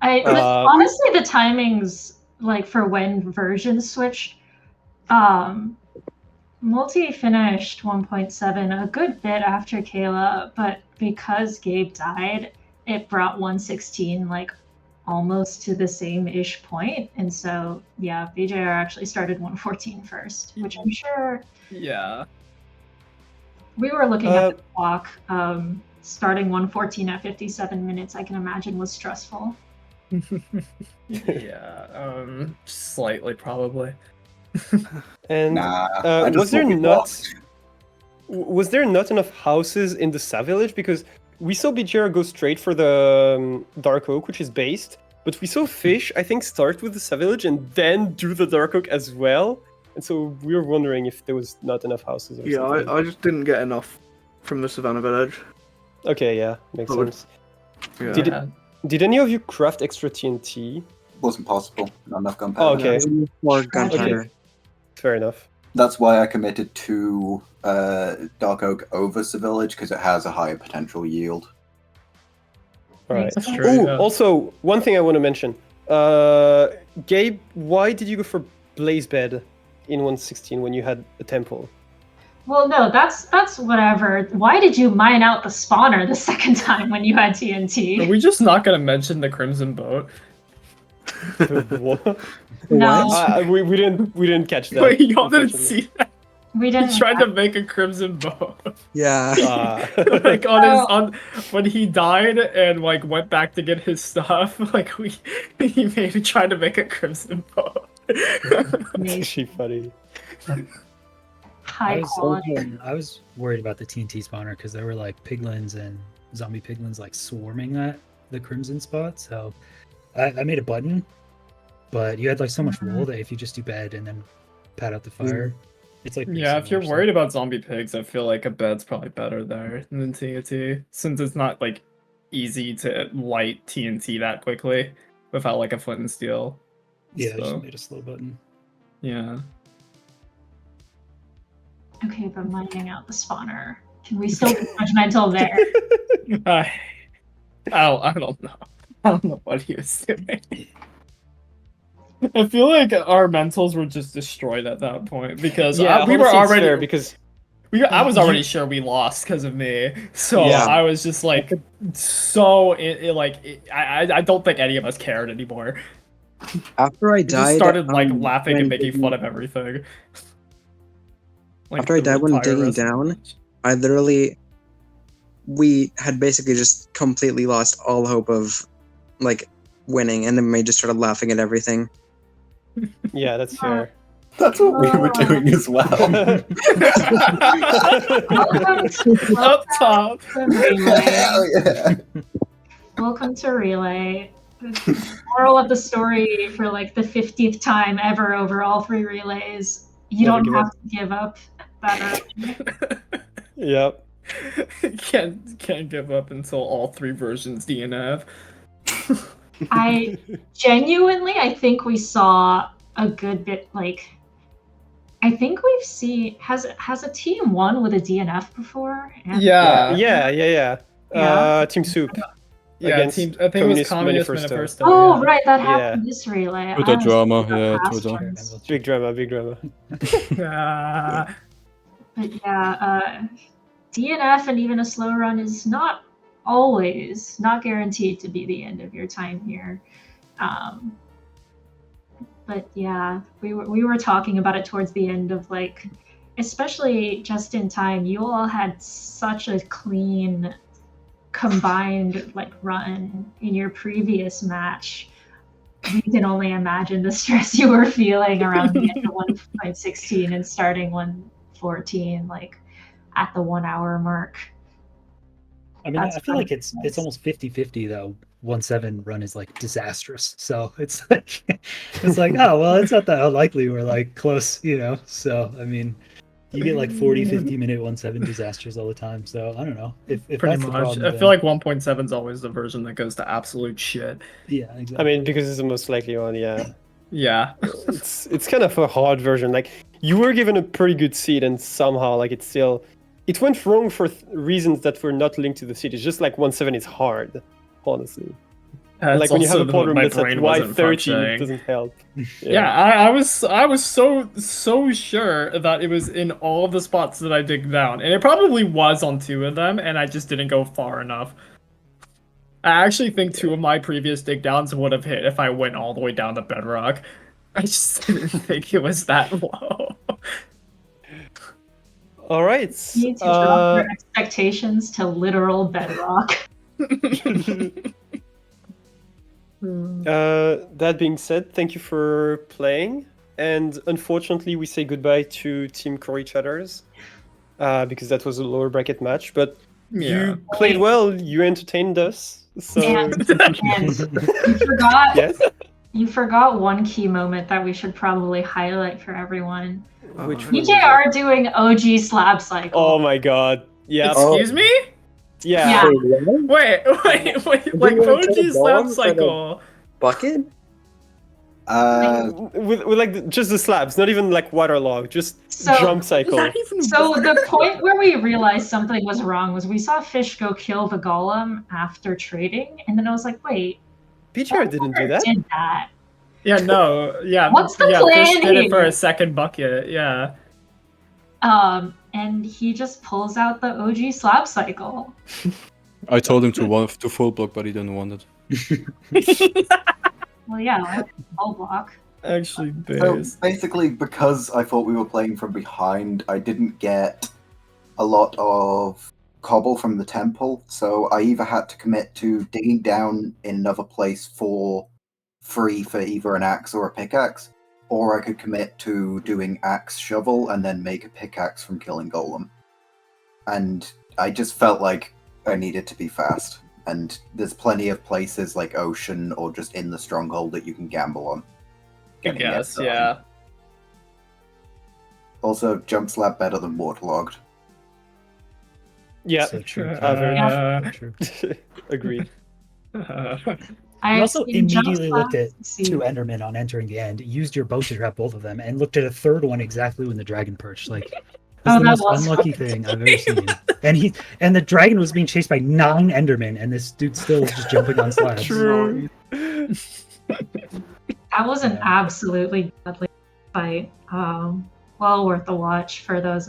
Honestly, the timings like for when versions switched, Multi finished 1.7 a good bit after Kayla, but because Gabe died, it brought 116 like almost to the same-ish point, and so yeah, BJR actually started 114 first, which I'm sure. Yeah. We were looking at the clock. Starting 114 at 57 minutes, I can imagine was stressful. Yeah, slightly probably. And was there not enough houses in the Savillage? Because we saw BGR go straight for the Dark Oak, which is based, but we saw Fish, I think, start with the Savillage and then do the Dark Oak as well. And so we were wondering if there was not enough houses. Or something. I just didn't get enough from the Savannah Village. Okay, yeah, makes sense. Yeah. Did any of you craft extra TNT? Wasn't possible. Not enough gunpowder. Oh, okay. More gunpowder. Okay. Fair enough. That's why I committed to Dark Oak over Savillage, because it has a higher potential yield. All right. That's true. Also, one thing I want to mention. Gabe, why did you go for Blaze Bed in 116 when you had a temple? Well, no, that's whatever. Why did you mine out the spawner the second time when you had TNT? Are we just not gonna mention the Crimson Boat? What? No. We didn't catch that. Wait, y'all didn't see that? We didn't. He tried to make a Crimson Boat. Yeah. Like when he died and like went back to get his stuff, like he tried to make a Crimson Boat. It's actually funny. High quality. I was worried about the TNT spawner because there were like piglins and zombie piglins like swarming at the crimson spot. So I made a button, but you had like so much wool that if you just do bed and then pat out the fire, it's like if you're worried about zombie pigs, I feel like a bed's probably better there than TNT, since it's not like easy to light TNT that quickly without like a flint and steel. Yeah, I just made a slow button. Yeah. Okay, but mining out the spawner. Can we still be judgmental there? I don't know. I don't know what he was doing. I feel like our mentals were just destroyed at that point because we were already fair because I was already sure we lost because of me. So I was just like I don't think any of us cared anymore. After I died, just started like laughing and making fun of everything. Like, after I died when digging down, we had basically just completely lost all hope of like winning, and then we just started laughing at everything. Yeah, that's fair. That's what we were doing as well. Up top. Welcome to Relay. Moral of the story for like the 50th time ever over all 3 relays. You don't have to give up that early. Yep. Can't give up until all 3 versions DNF. I think we saw a good bit, like, I think we've seen, has a team won with a DNF before? Yeah. Team Soup. Yeah, I think it was Communist Manifesto. Oh, right, that happened this relay. Twitter drama, Big drama. But yeah, DNF and even a slow run is not always not guaranteed to be the end of your time here. But yeah, we were talking about it towards the end of like, especially just in time, you all had such a clean combined like run in your previous match. You can only imagine the stress you were feeling around the end of 1.16 and starting 1.14 like at the 1 hour mark. I mean, I feel like it's almost 50-50 though. 1.7 run is like disastrous, so it's like oh well, it's not that unlikely we're like close, you know. So I mean, you get like 40-50 minute 1.7 disasters all the time. So I don't know if pretty that's much. the problem. I feel like 1.7 is always the version that goes to absolute shit. Yeah, exactly. I mean, because it's the most likely one. Yeah. Yeah. it's kind of a hard version. Like you were given a pretty good seed, and somehow like it went wrong for reasons that were not linked to the seed. It's just like 1.7 is hard, honestly. Like when you have a problem that's at Y30, it doesn't help. Yeah, I was so sure that it was in all of the spots that I dig down, and it probably was on 2 of them, and I just didn't go far enough. I actually think 2 of my previous dig downs would have hit if I went all the way down to bedrock. I just didn't think it was that low. All right. You need to drop your expectations to literal bedrock. That being said, thank you for playing, and unfortunately we say goodbye to Team CouriChatters because that was a lower bracket match, but you played well, you entertained us, so... And you forgot, yes? You forgot one key moment that we should probably highlight for everyone. Which BJR doing OG slab cycle. Oh my god. Yeah. Excuse me? Yeah. Wait, like OG slab cycle. Bucket? With like just the slabs, not even like waterlog, just jump cycle. So the point where we realized something was wrong was we saw Fish go kill the golem after trading, and then I was like, wait, BJR didn't do that? Did that? Yeah, no, yeah. What's the plan Fish did it for here? a second bucket, yeah. And he just pulls out the OG slab cycle. I told him to full block, but he didn't want it. Well, yeah, full block. Actually, so basically, because I thought we were playing from behind, I didn't get a lot of cobble from the temple, so I either had to commit to digging down in another place for free for either an axe or a pickaxe, or I could commit to doing axe shovel and then make a pickaxe from killing golem. And I just felt like I needed to be fast. And there's plenty of places like Ocean or just in the stronghold that you can gamble on. I guess, yeah. Also, jump slab better than waterlogged. Yeah, so true. true. Agreed. I also immediately looked at 2 Endermen on entering the end, used your bow to trap both of them, and looked at a third one exactly when the dragon perched. Like, that's the most unlucky thing I've ever seen. And the dragon was being chased by 9 Endermen, and this dude's still just jumping on slabs. True. That was an absolutely deadly fight. Well worth the watch for those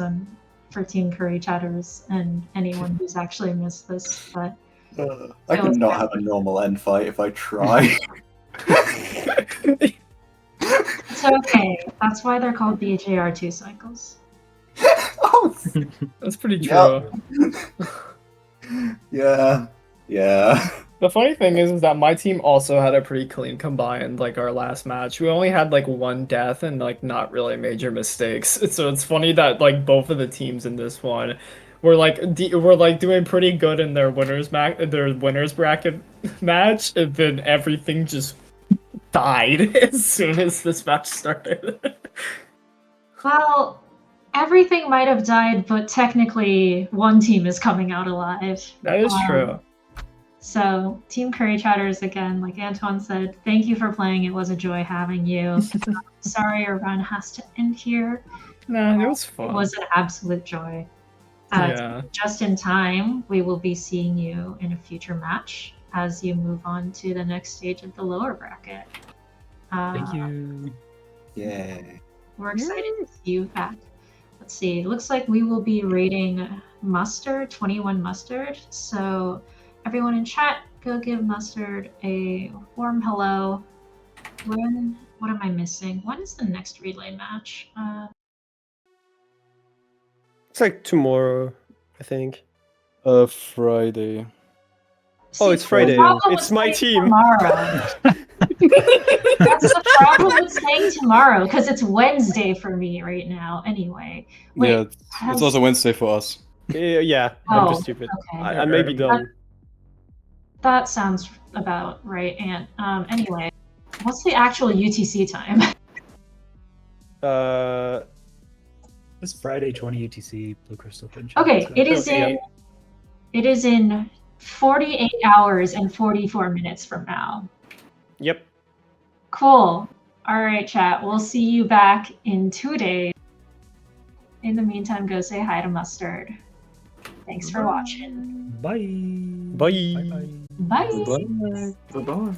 for Team CouriChatters and anyone who's actually missed this. But I could not have a normal end fight if I try. it's okay. That's why they're called BJR2 cycles. Oh, that's pretty true. Yep. Yeah. The funny thing is that my team also had a pretty clean combined, like our last match. We only had like 1 death and like not really major mistakes. So it's funny that like both of the teams in this one were like doing pretty good in their winners bracket match, and then everything just died as soon as this match started. Well, everything might have died, but technically one team is coming out alive. That is true. So, Team CouriChatters, again, like Antoine said, thank you for playing. It was a joy having you. Sorry our run has to end here. No, it was fun. It was an absolute joy. Yeah. Just in time, we will be seeing you in a future match as you move on to the next stage of the lower bracket. Thank you. Yeah. We're excited to see you back. Let's see. It looks like we will be rating Mustard, 21 Mustard. So everyone in chat, go give Mustard a warm hello. What am I missing? When is the next relay match? It's like tomorrow, I think. Friday. Oh, it's Friday. It's my team. Tomorrow. That's the problem with saying tomorrow, because it's Wednesday for me right now. Anyway. Wait, yeah, it's also Wednesday for us. Yeah, I'm just stupid. Okay. I may be dumb. That sounds about right. And anyway, what's the actual UTC time? It's Friday 20 UTC Blue Crystal Pinch. Okay, it is in 48 hours and 44 minutes from now. Yep. Cool. All right, chat. We'll see you back in 2 days. In the meantime, go say hi to Mustard. Thanks for watching. Bye. Bye. Bye. Bye-bye.